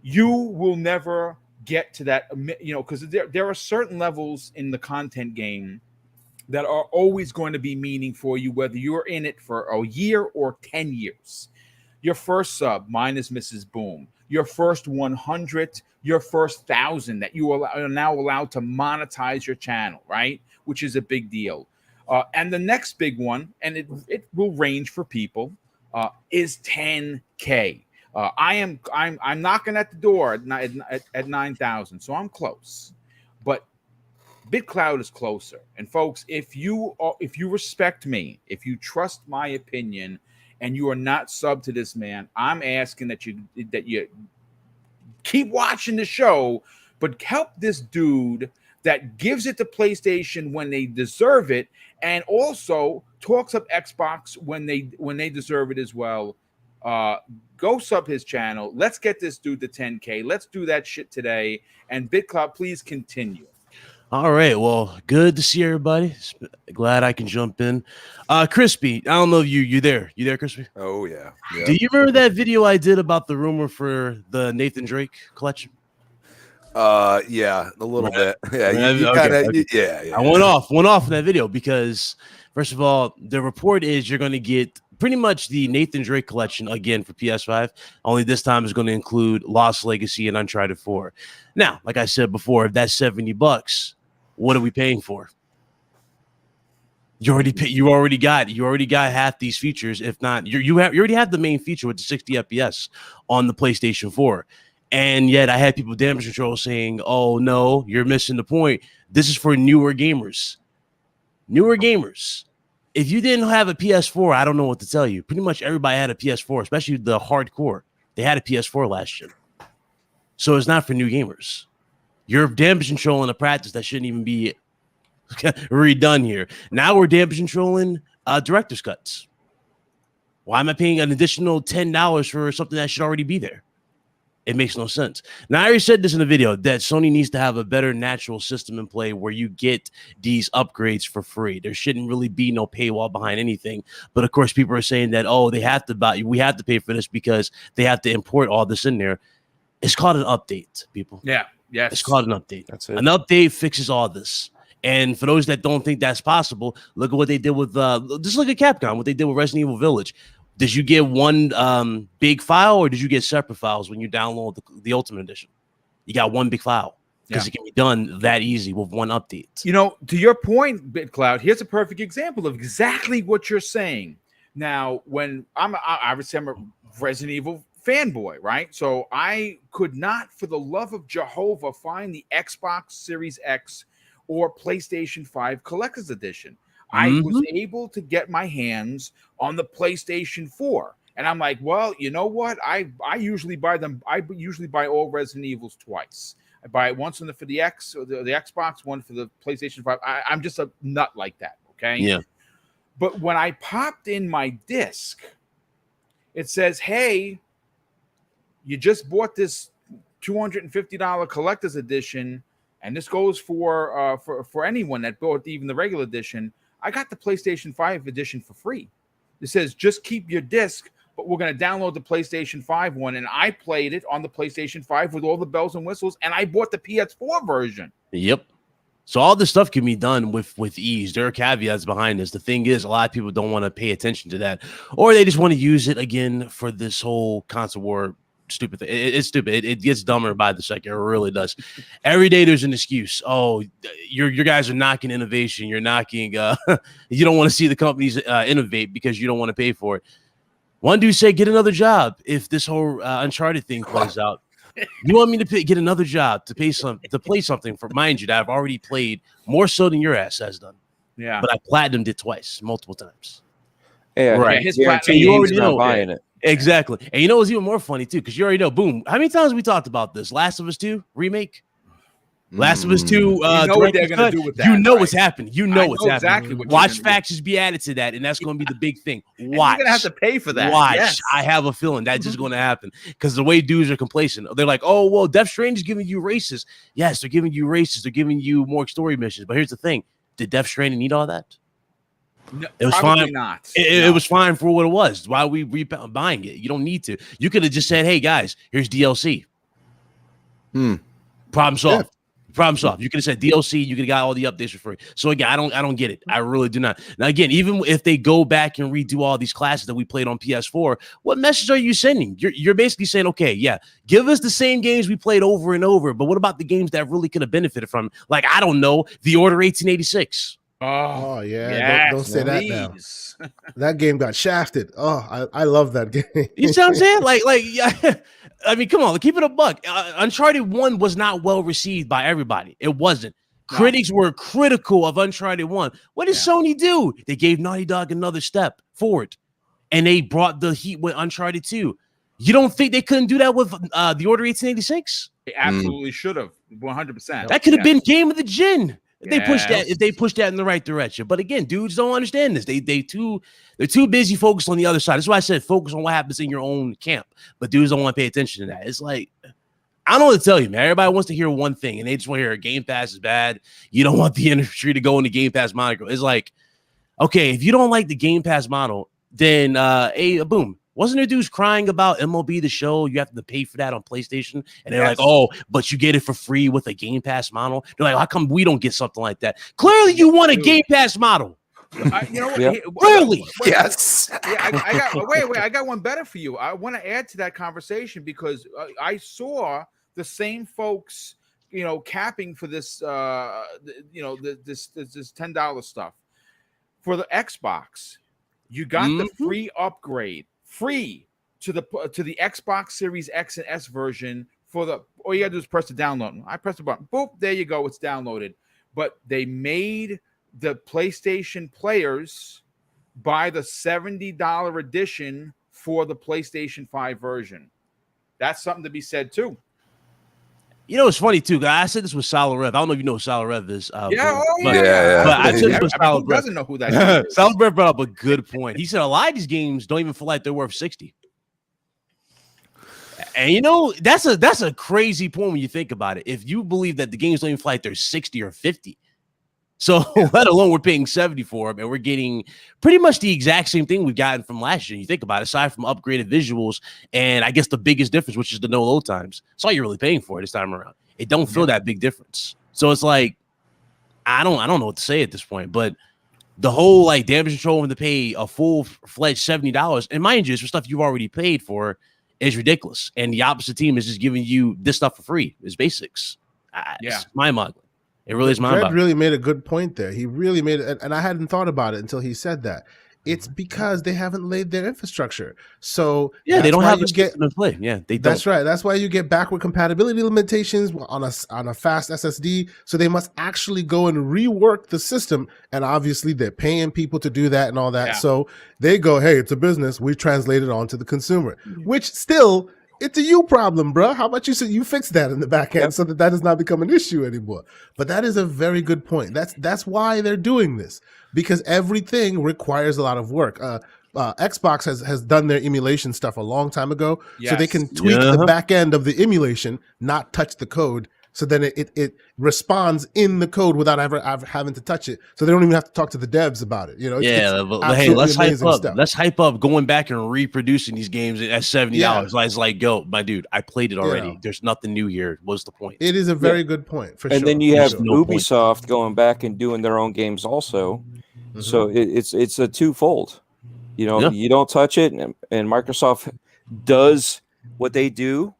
You will never get to that, because there are certain levels in the content game that are always going to be meaning for you, whether you're in it for a year or 10 years. Your first sub, mine is Mrs. Boom. Your first 100, your first 1,000 that you are now allowed to monetize your channel, right? Which is a big deal. And the next big one, and it will range for people, is 10K. I'm knocking at the door at 9,000, so I'm close. But Big Cloud is closer. And folks, if you respect me, if you trust my opinion, and you are not sub to this man, I'm asking that you keep watching the show, but help this dude that gives it to PlayStation when they deserve it, and also talks up Xbox when they deserve it as well. Go sub his channel. Let's get this dude to 10K. Let's do that shit today. And Big Cloud, please continue. All right. Well, good to see everybody. Glad I can jump in. Crispy, I don't know if you there. You there, Crispy? Oh yeah. Do you remember that video I did about the rumor for the Nathan Drake collection? Yeah, a little bit. Yeah, you Okay. kinda, yeah. I went off in that video because, first of all, the report is you're going to get pretty much the Nathan Drake collection again for PS5. Only this time is going to include Lost Legacy and Uncharted 4. Now, like I said before, if that's $70, what are we paying for? You already got half these features. If not, you already have the main feature with the 60 FPS on the PlayStation 4. And yet I had people damage control saying, "Oh no, you're missing the point. This is for newer gamers." Newer gamers. If you didn't have a PS4, I don't know what to tell you. Pretty much everybody had a PS4, especially the hardcore. They had a PS4 last year. So it's not for new gamers. You're damage controlling a practice that shouldn't even be redone here. Now we're damage controlling director's cuts. Why am I paying an additional $10 for something that should already be there? It makes no sense. Now, I already said this in the video that Sony needs to have a better natural system in play where you get these upgrades for free. There shouldn't really be no paywall behind anything. But of course, people are saying that, oh, we have to pay for this because they have to import all this in there. It's called an update, people. Yeah. Yes. It's called an update. That's it. An update fixes all this. And for those that don't think that's possible, look at what they did with just look at Capcom, what they did with Resident Evil Village. Did you get one big file or did you get separate files when you download the Ultimate Edition? You got one big file because it can be done that easy with one update. To your point, BitCloud, here's a perfect example of exactly what you're saying. Now, when obviously I'm a Resident Evil fanboy, right? So I could not, for the love of Jehovah, find the Xbox Series X or PlayStation 5 Collector's Edition. I was able to get my hands on the PlayStation 4. And I'm like, well, you know what? I usually buy them. I usually buy all Resident Evils twice. I buy it once for the X or the Xbox, one for the PlayStation 5. I'm just a nut like that. Okay. Yeah. But when I popped in my disc, it says, hey, you just bought this $250 collector's edition. And this goes for anyone that bought even the regular edition. I got the PlayStation 5 edition for free. It says, just keep your disc, but we're going to download the PlayStation 5 one. And I played it on the PlayStation 5 with all the bells and whistles, and I bought the PS4 version. Yep. So all this stuff can be done with ease. There are caveats behind this. The thing is, a lot of people don't want to pay attention to that, or they just want to use it again for this whole console war stupid thing. It's stupid. It gets dumber by the second. It really does. Every day there's an excuse. Oh, your guys are knocking innovation. You're knocking. You don't want to see the companies innovate because you don't want to pay for it. One dude said, "Get another job if this whole Uncharted thing plays out." You want me to get another job to play something for, mind you, that I've already played more so than your ass has done. Yeah, but I platinumed it twice, multiple times. Yeah, right. Yeah, his guarantee platinum you he's already not know buying it. Exactly. And you know what's even more funny too, because you already know. Boom. How many times have we talked about this? Last of Us 2 remake. Last of Us 2. you know what they're gonna do with that. You know right? what's happening. You know what's happening. Exactly what Watch you're gonna factions be added to that, and that's going to be the big thing. do. Watch. And you're gonna have to pay for that. Watch. Yes. I have a feeling that's just going to happen because the way dudes are complacent. They're like, oh well, Death Stranding is giving you races. Yes, they're giving you races. They're giving you more story missions. But here's the thing: did Death Stranding need all that? No, It was probably fine. not. It was fine for what it was. Why are we buying it? You don't need to. You could have just said, "Hey guys, here's DLC." Problem solved. Problem solved. You could have said DLC. You could have got all the updates for free. So again, I don't get it. I really do not. Now again, even if they go back and redo all these classes that we played on PS4, what message are you sending? You're basically saying, okay, yeah, give us the same games we played over and over, but what about the games that really could have benefited from it? Like, I don't know, The Order 1886. Oh yeah, yes, don't say that now. please. That game got shafted. Oh, I love that game. You see what I'm saying? Like, yeah. I mean, come on, keep it a buck. Uncharted 1 was not well received by everybody. It wasn't. No. Critics were critical of Uncharted 1. What did Sony do? They gave Naughty Dog another step forward, and they brought the heat with Uncharted 2. You don't think they couldn't do that with The Order 1886? They absolutely should have. 100%. That could have been Game of the Gen. They pushed that Yes. if they pushed that in the right direction. But again, dudes don't understand this. They're too busy focused on the other side. That's why I said focus on what happens in your own camp. But dudes don't want to pay attention to that. It's like, I don't know what to tell you, man. Everybody wants to hear one thing, and they just want to hear Game Pass is bad. You don't want the industry to go into Game Pass moniker. It's like, okay, if you don't like the Game Pass model, then boom. Wasn't there dudes crying about MLB The Show? You have to pay for that on PlayStation. And they're like, oh, but you get it for free with a Game Pass model. They're like, how come we don't get something like that? Clearly, you want a Game Pass model. You know what? Yeah. Really? Yes. I got one better for you. I want to add to that conversation because I saw the same folks, capping for this, this $10 stuff for the Xbox. You got the free upgrade. Free to the Xbox Series X and S version for the all you gotta do is press the download. I press the button, boop, there you go, it's downloaded. But they made the PlayStation players buy the $70 edition for the PlayStation 5 version. That's something to be said too. You know, it's funny too, guys. I said this with Solid Rev. I don't know if you know who Solid Rev is. But I said this with Solid who Rev. doesn't know who that is? Solid Rev brought up a good point. He said a lot of these games don't even feel like they're worth 60. And that's a crazy point when you think about it. If you believe that the games don't even feel like they're 60 or 50. So let alone we're paying 70 for them, and we're getting pretty much the exact same thing we've gotten from last year. You think about it, aside from upgraded visuals, and I guess the biggest difference, which is the no load times. That's all you're really paying for this time around. It don't feel that big difference. So it's like, I don't know what to say at this point, but the whole like damage control and to pay a full-fledged $70, and mind you, it's for stuff you've already paid for, is ridiculous. And the opposite team is just giving you this stuff for free. It's basics. It's mind-boggling. It really is mind-boggling. Fred really made a good point there. He really made it, and I hadn't thought about it until he said that. It's because they haven't laid their infrastructure. So they don't have a system in play. Yeah, they don't. That's right. That's why you get backward compatibility limitations on a fast SSD. So they must actually go and rework the system. And obviously they're paying people to do that and all that. Yeah. So they go, hey, it's a business. We translate it on to the consumer, which still, it's a you problem, bro. How about you fix that in the back end so that does not become an issue anymore? But that is a very good point. That's why they're doing this, because everything requires a lot of work. Xbox has done their emulation stuff a long time ago, so they can tweak the back end of the emulation, not touch the code. So then it responds in the code without ever having to touch it. So they don't even have to talk to the devs about it. But hey, let's hype up. Let's hype up going back and reproducing these games at $70. It's like, yo, my dude, I played it already. There's nothing new here. What's the point? It is a very good point for sure. And then you have Ubisoft going back and doing their own games also. So it's a twofold. You don't touch it, and Microsoft does what they do.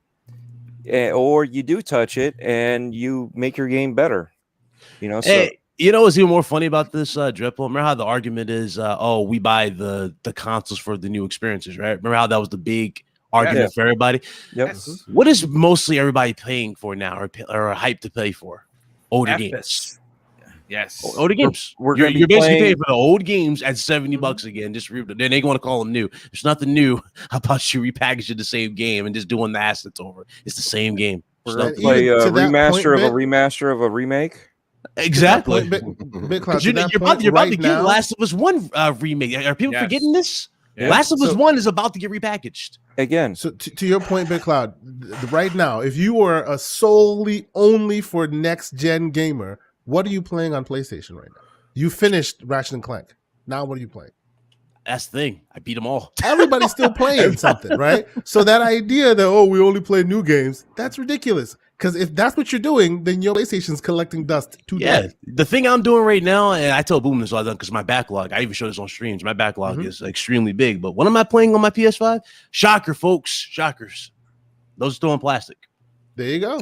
Or you do touch it and you make your game better, So You know what's even more funny about this, Dripple? Remember how the argument is, we buy the consoles for the new experiences, right? Remember how that was the big argument for everybody? Yep. Yes. What is mostly everybody paying for now or hype to pay for? Older games. Yes. Older games. We're you're gonna be basically playing paying for the old games at $70 again. Just then they want to call them new. There's nothing new about you repackaging the same game and just doing the assets over. It's the same game. we're gonna And play even a to that remaster point, of a Bit- remaster of a remake. Exactly. Big Cloud, You're about to right get now, Last of Us 1 remake. Are people forgetting this? Yeah. Last of Us 1 is about to get repackaged. Again. So to your point, Big Cloud, right now, if you were a solely only for next gen gamer, what are you playing on PlayStation right now? You finished Ratchet and Clank. Now what are you playing? That's the thing. I beat them all. Everybody's still playing something, right? So that idea that we only play new games, that's ridiculous. Because if that's what you're doing, then your PlayStation's collecting dust today. The thing I'm doing right now, and I tell Boom this all done because my backlog, I even show this on streams, my backlog is extremely big. But what am I playing on my PS5? Shocker, folks. Shockers. Those are still in plastic. There you go.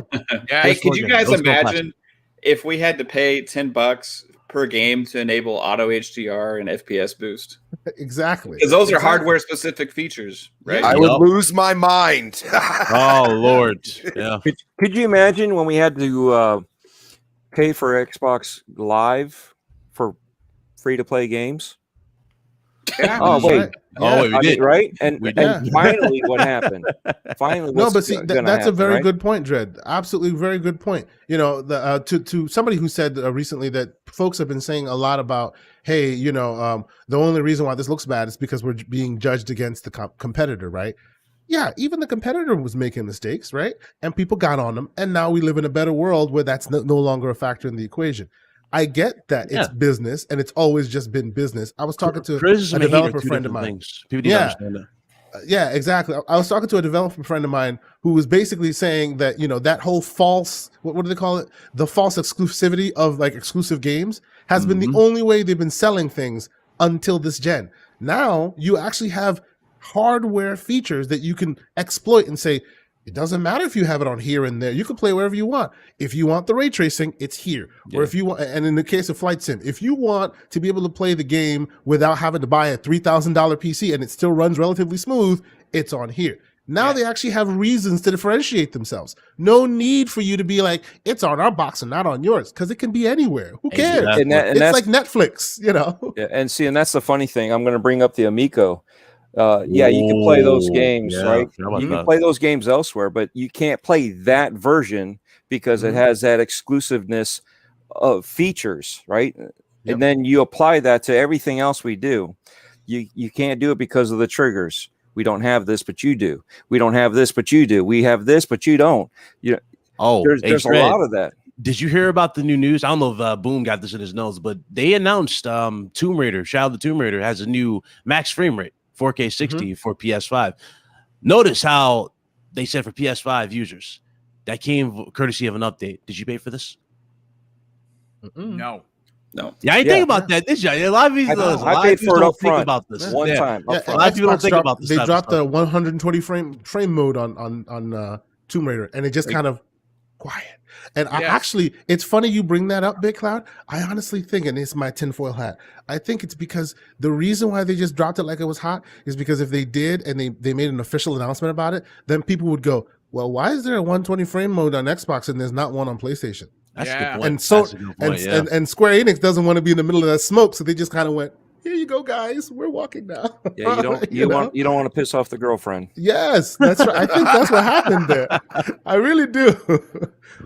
Hey, could you guys Those go imagine if we had to pay $10 per game to enable auto HDR and FPS boost? Exactly. Because those are hardware specific features, right? I would lose my mind. Oh Lord. Yeah. Could you imagine when we had to pay for Xbox Live for free to play games? Yeah, Oh wait. right. Oh, wait, we did. Right? And did. finally what happened? Finally, No, what's but see, gonna that's a happen, very right? good point, Dredd. Absolutely, very good point. You know, to somebody who said recently that folks have been saying a lot about, hey, the only reason why this looks bad is because we're being judged against the competitor, right? Yeah, even the competitor was making mistakes, right? And people got on them, and now we live in a better world where that's no longer a factor in the equation. I get that it's business, and it's always just been business. I was talking to a developer friend of mine. People don't understand that. Yeah, exactly. I was talking to a developer friend of mine who was basically saying that, that whole false, what do they call it? The false exclusivity of like exclusive games has been the only way they've been selling things until this gen. Now you actually have hardware features that you can exploit and say, it doesn't matter if you have it on here and there. You can play wherever you want. If you want the ray tracing, it's here. Or if you want, and in the case of Flight Sim, if you want to be able to play the game without having to buy a $3,000 PC and it still runs relatively smooth, it's on here. Now they actually have reasons to differentiate themselves. No need for you to be like, it's on our box and not on yours, because it can be anywhere. Who cares? Exactly. It's like Netflix, Yeah, and that's the funny thing. I'm going to bring up the Amico. You can play those games, right? You can play those games elsewhere, but you can't play that version because it has that exclusiveness of features, right? And then you apply that to everything else we do. You can't do it because of the triggers. We don't have this, but you do. We don't have this, but you do. We have this, but you don't. There's a lot of that. Did you hear about the new news? I don't know if Boom got this in his notes, but they announced Tomb Raider, Shadow of the Tomb Raider has a new max frame rate. 4K 60 for PS5. Notice how they said for PS5 users that came courtesy of an update. Did you pay for this? No. Yeah, I didn't think about that, did you? A lot of people, I paid for it up front about this one time. A lot of people don't think about this. They dropped the 120 frame mode on Tomb Raider, and it just kind of quiet. And I actually, it's funny you bring that up, Big Cloud. I honestly think, and it's my tinfoil hat, I think it's because the reason why they just dropped it like it was hot is because if they did and they made an official announcement about it, then people would go, well, why is there a 120 frame mode on Xbox and there's not one on PlayStation? That's a good point. And so, That's a good point, and Square Enix doesn't want to be in the middle of that smoke, so they just kind of went, here you go, guys. We're walking now. Yeah, you don't want to piss off the girlfriend. Yes, that's right. I think that's what happened there. I really do.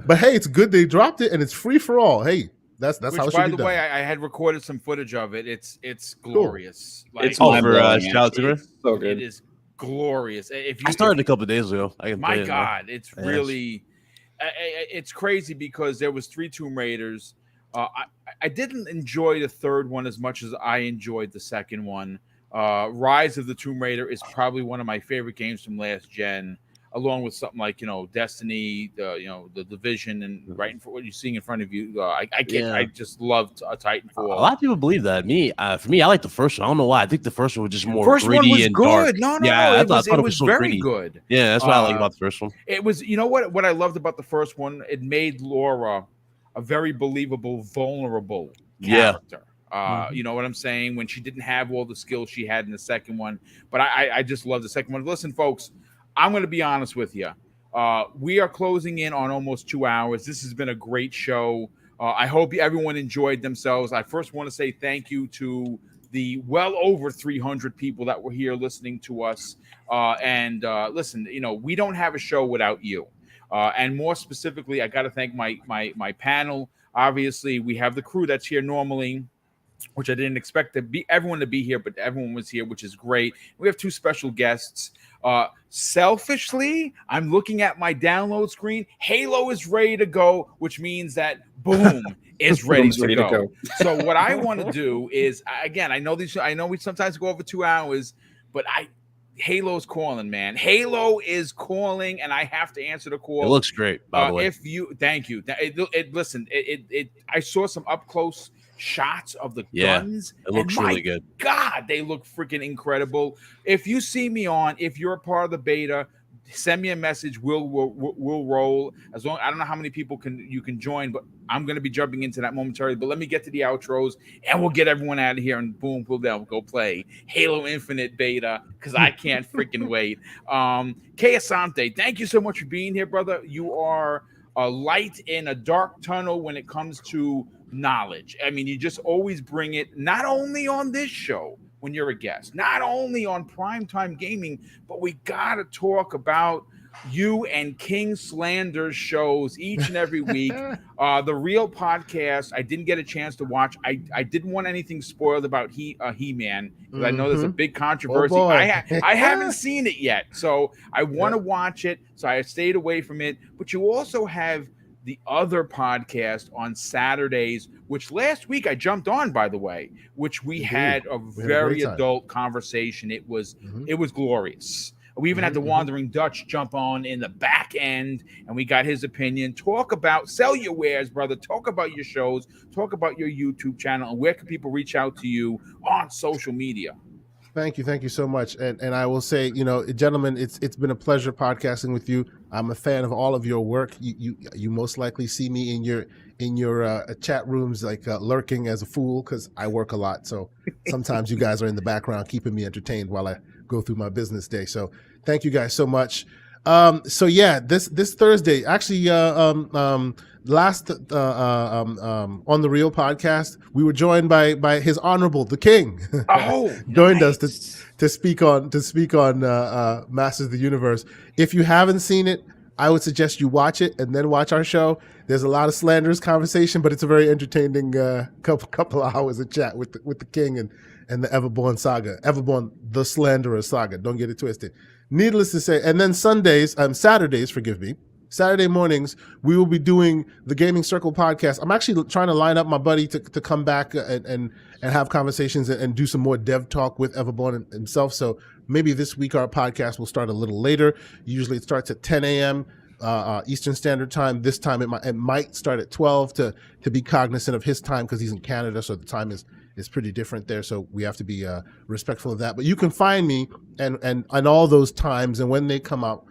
But hey, it's good they dropped it and it's free for all. Hey, that's how it should be done. By the way, I had recorded some footage of it. It's glorious. Cool. It's so good. It is glorious. I started a couple of days ago. My God, it's really it's crazy because there was 3 Tomb Raiders. I didn't enjoy the third one as much as I enjoyed the second one. Rise of the Tomb Raider is probably one of my favorite games from last gen, along with something like Destiny, the Division, and right for what you're seeing in front of you. I just loved Titanfall. A lot of people believe that. For me, I like the first one. I don't know why. I think the first one was just more first gritty one was and good. dark. No, I thought it was so very gritty. good. Yeah, that's what I like about the first one. It was. You know what I loved about the first one? It made Laura a very believable, vulnerable Yeah. character. You know what I'm saying? When she didn't have all the skills she had in the second one, but I just love the second one. Listen, folks, I'm going to be honest with you. We are closing in on almost 2 hours. This has been a great show. I hope everyone enjoyed themselves. I first want to say thank you to the well over 300 people that were here listening to us. And listen, you know, we don't have a show without you. And more specifically, I got to thank my panel. Obviously, we have the crew that's here normally, which I didn't expect everyone to be here, but everyone was here, which is great. We have two special guests. Selfishly, I'm looking at my download screen. Halo is ready to go, which means that Boom is ready, to go. So what I want to do is, again, I know we sometimes go over 2 hours, but Halo's calling, man. Halo is calling, and I have to answer the call. It looks great, by the way. Thank you. Listen, I saw some up close shots of the guns. It looks really good. God, they look freaking incredible. If you see me on, if you're a part of the beta, send me a message. We'll roll. As long, I don't know how many people you can join, but I'm going to be jumping into that momentarily. But let me get to the outros, and we'll get everyone out of here. And boom, we'll go play Halo Infinite beta because I can't freaking wait. K Asante, thank you so much for being here, brother. You are a light in a dark tunnel when it comes to knowledge. I mean, you just always bring it, not only on this show when you're a guest, not only on Primetime Gaming, but we got to talk about you and King Slander's shows each and every week. The Real Podcast, I didn't get a chance to watch. I didn't want anything spoiled about He-Man, because I know there's a big controversy. I haven't seen it yet, so I want to watch it, so I stayed away from it. But you also have the other podcast on Saturdays, which last week I jumped on, by the way, which we had a very adult conversation. It was glorious. We even had the Wandering Dutch jump on in the back end, and we got his opinion. Talk about, sell your wares, brother. Talk about your shows. Talk about your YouTube channel, and where can people reach out to you on social media? Thank you so much. And I will say, you know, gentlemen, it's been a pleasure podcasting with you. I'm a fan of all of your work. You most likely see me in your chat rooms, like lurking as a fool, because I work a lot. So sometimes you guys are in the background keeping me entertained while I go through my business day. So thank you guys so much. So yeah, this Thursday, actually, last on the Real Podcast, we were joined by His Honorable the King. Joined us to speak on Masters of the Universe. If you haven't seen it, I would suggest you watch it and then watch our show. There's a lot of slanderous conversation, but it's a very entertaining couple of hours of chat with the King and the Everborn saga, Everborn the Slanderer saga. Don't get it twisted. Needless to say, and then Saturday mornings, we will be doing the Gaming Circle podcast. I'm actually trying to line up my buddy to come back and have conversations and do some more dev talk with Everborn himself. So maybe this week our podcast will start a little later. Usually it starts at 10 a.m. Eastern Standard Time. This time it might start at 12 to be cognizant of his time, because he's in Canada, so the time is pretty different there. So we have to be respectful of that. But you can find me and all those times and when they come out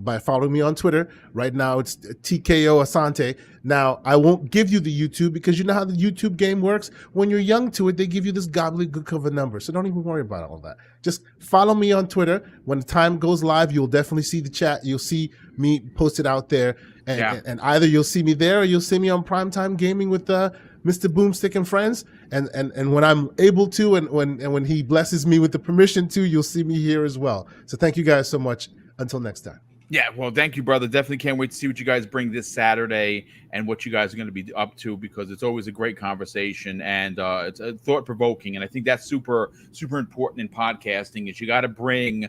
by following me on Twitter. Right now it's TKO Asante. Now, I won't give you the YouTube, because you know how the YouTube game works. When you're young to it, they give you this gobbledygook of a number. So don't even worry about all that. Just follow me on Twitter. When the time goes live, you'll definitely see the chat. You'll see me posted out there. And either you'll see me there or you'll see me on Primetime Gaming with Mr. BoomStick and friends. And when I'm able to, and when he blesses me with the permission to, you'll see me here as well. So thank you guys so much. Until next time. Yeah, well, thank you, brother. Definitely can't wait to see what you guys bring this Saturday and what you guys are going to be up to, because it's always a great conversation, and it's thought-provoking. And I think that's super, super important in podcasting, is you got to bring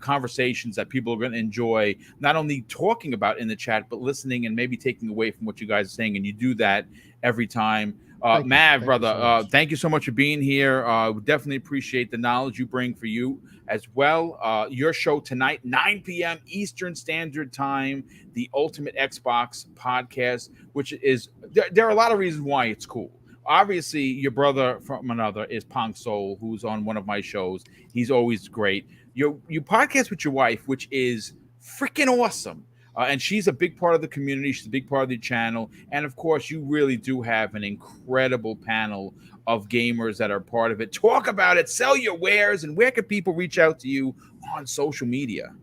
conversations that people are going to enjoy, not only talking about in the chat, but listening and maybe taking away from what you guys are saying. And you do that every time. Mav, brother, thank you so much for being here. We definitely appreciate the knowledge you bring for you as well. Your show tonight, 9 p.m. Eastern Standard Time, the Ultimate Xbox podcast, which is, there are a lot of reasons why it's cool. Obviously, your brother from another is Pong Soul, who's on one of my shows. He's always great. You podcast with your wife, which is freaking awesome. And she's a big part of the community. She's a big part of the channel. And of course, you really do have an incredible panel of gamers that are part of it. Talk about it, sell your wares, and where can people reach out to you on social media?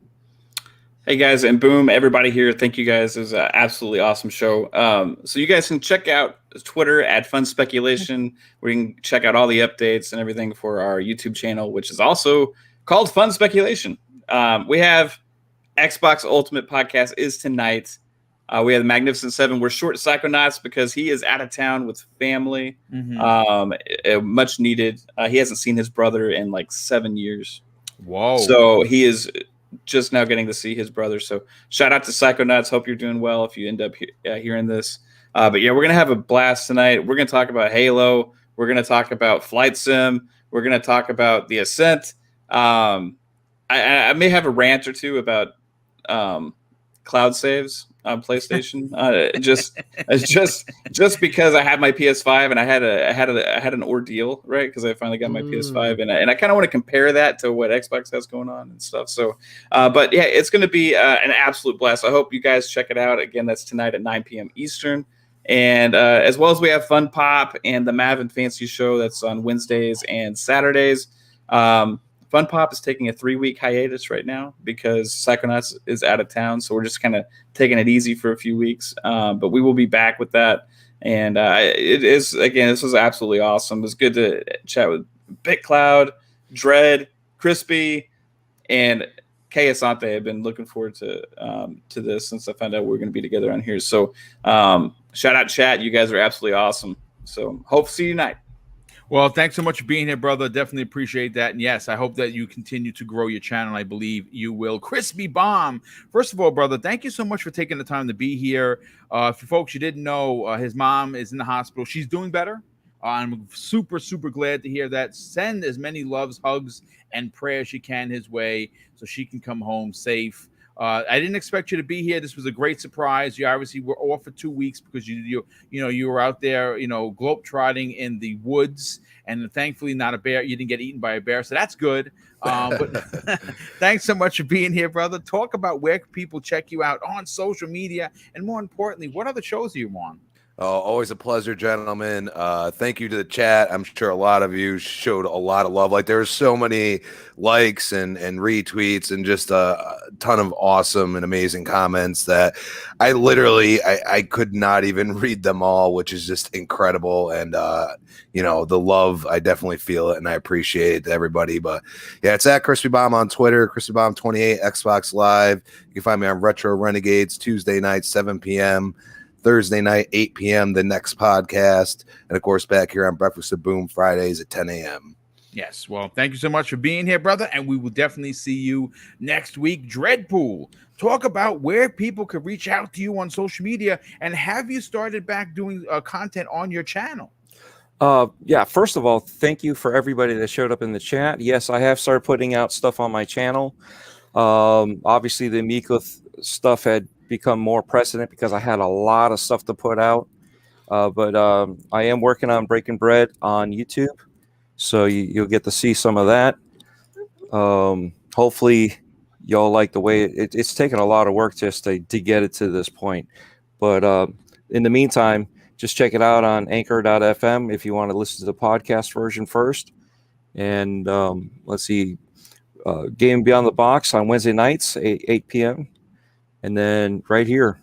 Hey guys, and boom, everybody here. Thank you guys. It was an absolutely awesome show. So you guys can check out Twitter at Fun Speculation, where you can check out all the updates and everything for our YouTube channel, which is also called Fun Speculation. We have Xbox Ultimate Podcast is tonight. We have the Magnificent Seven. We're short Psychonauts because he is out of town with family. Much needed. He hasn't seen his brother in like 7 years. Whoa. So he is just now getting to see his brother. So shout out to Psychonauts. Hope you're doing well if you end up hearing this. But yeah, we're going to have a blast tonight. We're going to talk about Halo. We're going to talk about Flight Sim. We're going to talk about the Ascent. I may have a rant or two about cloud saves on PlayStation. Just because I had my PS5 and I had an ordeal, right? Because I finally got my PS5 and I kind of want to compare that to what Xbox has going on and stuff. So, but yeah, it's going to be an absolute blast. I hope you guys check it out. Again, that's tonight at 9 p.m. Eastern. And as well as we have Fun Pop and the Mav and Fancy Show that's on Wednesdays and Saturdays. Fun Pop is taking a 3-week hiatus right now because Psychonauts is out of town. So we're just kind of taking it easy for a few weeks. But we will be back with that. And it is, again, this was absolutely awesome. It was good to chat with BitCloud, Dread, Crispy, and Kay Asante. I've been looking forward to this since I found out we were going to be together on here. So shout out chat. You guys are absolutely awesome. So hope to see you tonight. Well, thanks so much for being here, brother. Definitely appreciate that. And yes, I hope that you continue to grow your channel. I believe you will. Crispy Bomb. First of all, brother, thank you so much for taking the time to be here. For folks you didn't know, his mom is in the hospital. She's doing better. I'm super, super glad to hear that. Send as many loves, hugs, and prayers you can his way so she can come home safe. I didn't expect you to be here. This was a great surprise. You obviously were off for 2 weeks because you were out there, globetrotting in the woods, and thankfully not a bear. You didn't get eaten by a bear, so that's good. But thanks so much for being here, brother. Talk about where people check you out on social media, and more importantly, what other shows are you on? Oh, always a pleasure, gentlemen. Thank you to the chat. I'm sure a lot of you showed a lot of love. Like, there were so many likes and retweets and just a ton of awesome and amazing comments that I could not even read them all, which is just incredible. And, the love, I definitely feel it and I appreciate it to everybody. But yeah, it's at Crispy Bomb on Twitter, Crispy Bomb 28, Xbox Live. You can find me on Retro Renegades Tuesday night, 7 p.m. Thursday night, 8 p.m., the next podcast. And, of course, back here on Breakfast with Boom Fridays at 10 a.m. Yes. Well, thank you so much for being here, brother. And we will definitely see you next week. Dreadpool, talk about where people could reach out to you on social media, and have you started back doing content on your channel? Yeah, first of all, thank you for everybody that showed up in the chat. Yes, I have started putting out stuff on my channel. Obviously, the Miko stuff had become more precedent because I had a lot of stuff to put out. But I am working on Breaking Bread on YouTube, so you'll get to see some of that. Hopefully, y'all like the way it's taken a lot of work just to get it to this point. But in the meantime, just check it out on anchor.fm if you want to listen to the podcast version first. And let's see, Game Beyond the Box on Wednesday nights, 8 p.m. And then right here,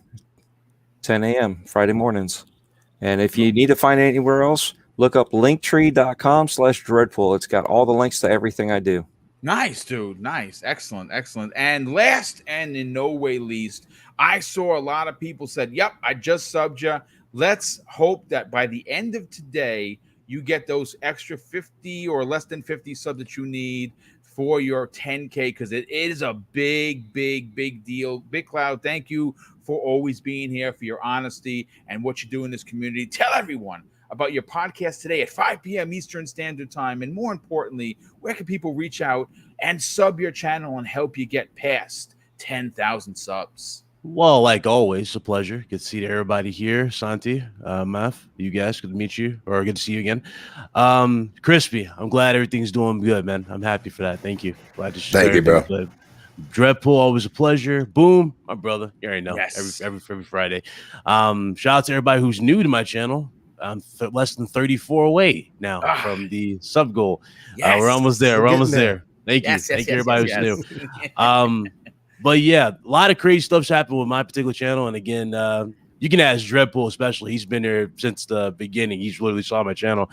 10 a.m. Friday mornings. And if you need to find it anywhere else, look up linktree.com/Dreadpool. It's got all the links to everything I do. Nice, dude. Nice. Excellent. Excellent. And last and in no way least, I saw a lot of people said, yep, I just subbed you. Let's hope that by the end of today, you get those extra 50 or less than 50 subs that you need for your 10K, because it is a big, big, big deal. Big Cloud, thank you for always being here, for your honesty and what you do in this community. Tell everyone about your podcast today at 5 p.m. Eastern Standard Time. And more importantly, where can people reach out and sub your channel and help you get past 10,000 subs? Well, like always, a pleasure. Good to see everybody here. Santi, Maf, you guys, good to meet you, or good to see you again. Crispy, I'm glad everything's doing good, man. I'm happy for that. Thank you. Glad to share. Thank you, bro. Dreadpool, always a pleasure. Boom, my brother. You already know. Yes. Every Friday. Shout out to everybody who's new to my channel. I'm less than 34 away now from the sub goal. Yes. We're almost there. We're We're getting almost there. there. Thank you. Yes, Thank you, yes, everybody yes, who's yes. new. But yeah, a lot of crazy stuff's happened with my particular channel. And again, you can ask Dreadpool, especially. He's been there since the beginning. He's literally saw my channel.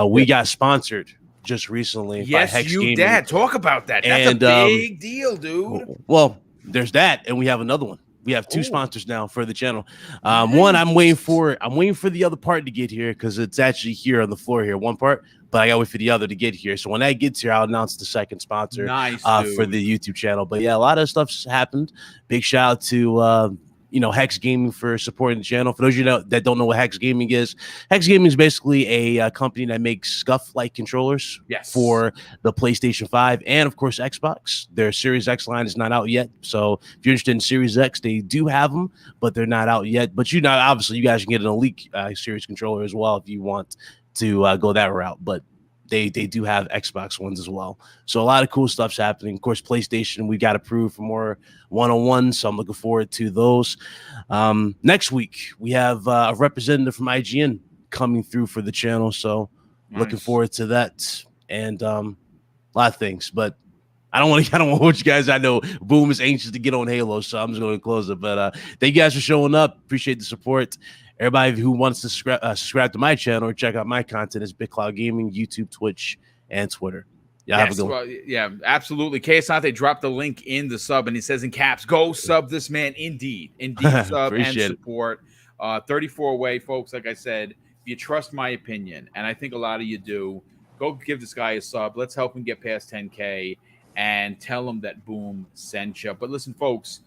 We got sponsored just recently by Yes, Hex you Gaming. dad. Talk about that. That's And, a big deal, dude. Well, there's that, and we have another one. We have two Ooh. sponsors now for the channel. Nice. One, I'm waiting for the other part to get here because it's actually here on the floor here. One part, but I gotta wait for the other to get here. So when that gets here, I'll announce the second sponsor Nice, for the YouTube channel. But yeah, a lot of stuff's happened. Big shout out to Hex Gaming for supporting the channel. For those of you that don't know what Hex Gaming is basically a company that makes SCUF-like controllers for the PlayStation 5 and, of course, Xbox. Their Series X line is not out yet. So if you're interested in Series X, they do have them, but they're not out yet. But obviously, you guys can get an Elite Series controller as well if you want to go that route. But they do have Xbox ones as well. So a lot of cool stuff's happening. Of course, PlayStation, we got approved for more one-on-one, so I'm looking forward to those. Next week, we have a representative from IGN coming through for the channel, so looking forward to that. And a lot of things, but I don't want to hold you guys. I know Boom is anxious to get on Halo, so I'm just going to close it. But thank you guys for showing up. Appreciate the support. Everybody who wants to subscribe to my channel or check out my content is Big Cloud Gaming, YouTube, Twitch, and Twitter. Yeah, have a good one. Well, yeah, absolutely. Asante dropped the link in the sub, and he says in caps, "Go sub this man." Indeed, sub and support. 34 away, folks. Like I said, if you trust my opinion, and I think a lot of you do, go give this guy a sub. Let's help him get past 10K, and tell him that Boom sent you. But listen, folks,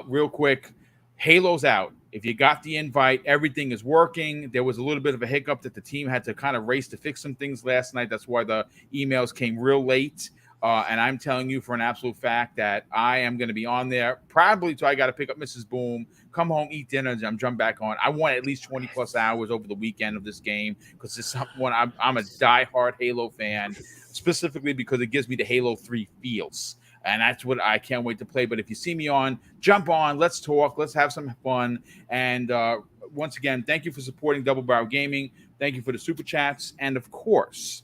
real quick, Halo's out. If you got the invite, everything is working. There was a little bit of a hiccup that the team had to kind of race to fix some things last night. That's why the emails came real late. And I'm telling you for an absolute fact that I am going to be on there probably till I got to pick up Mrs. Boom, come home, eat dinner, and jump back on. I want at least 20 plus hours over the weekend of this game because this one I'm a diehard Halo fan, specifically because it gives me the Halo 3 feels. And that's what I can't wait to play. But if you see me on, jump on. Let's talk. Let's have some fun. And once again, thank you for supporting Double Barrel Gaming. Thank you for the super chats. And of course,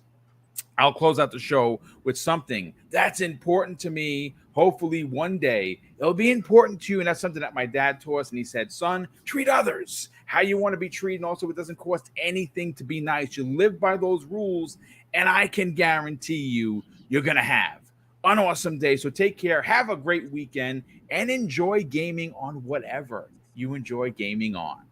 I'll close out the show with something that's important to me. Hopefully one day it'll be important to you. And that's something that my dad taught us. And he said, son, treat others how you want to be treated. And also, it doesn't cost anything to be nice. You live by those rules. And I can guarantee you're going to have an awesome day. So take care. Have a great weekend and enjoy gaming on whatever you enjoy gaming on.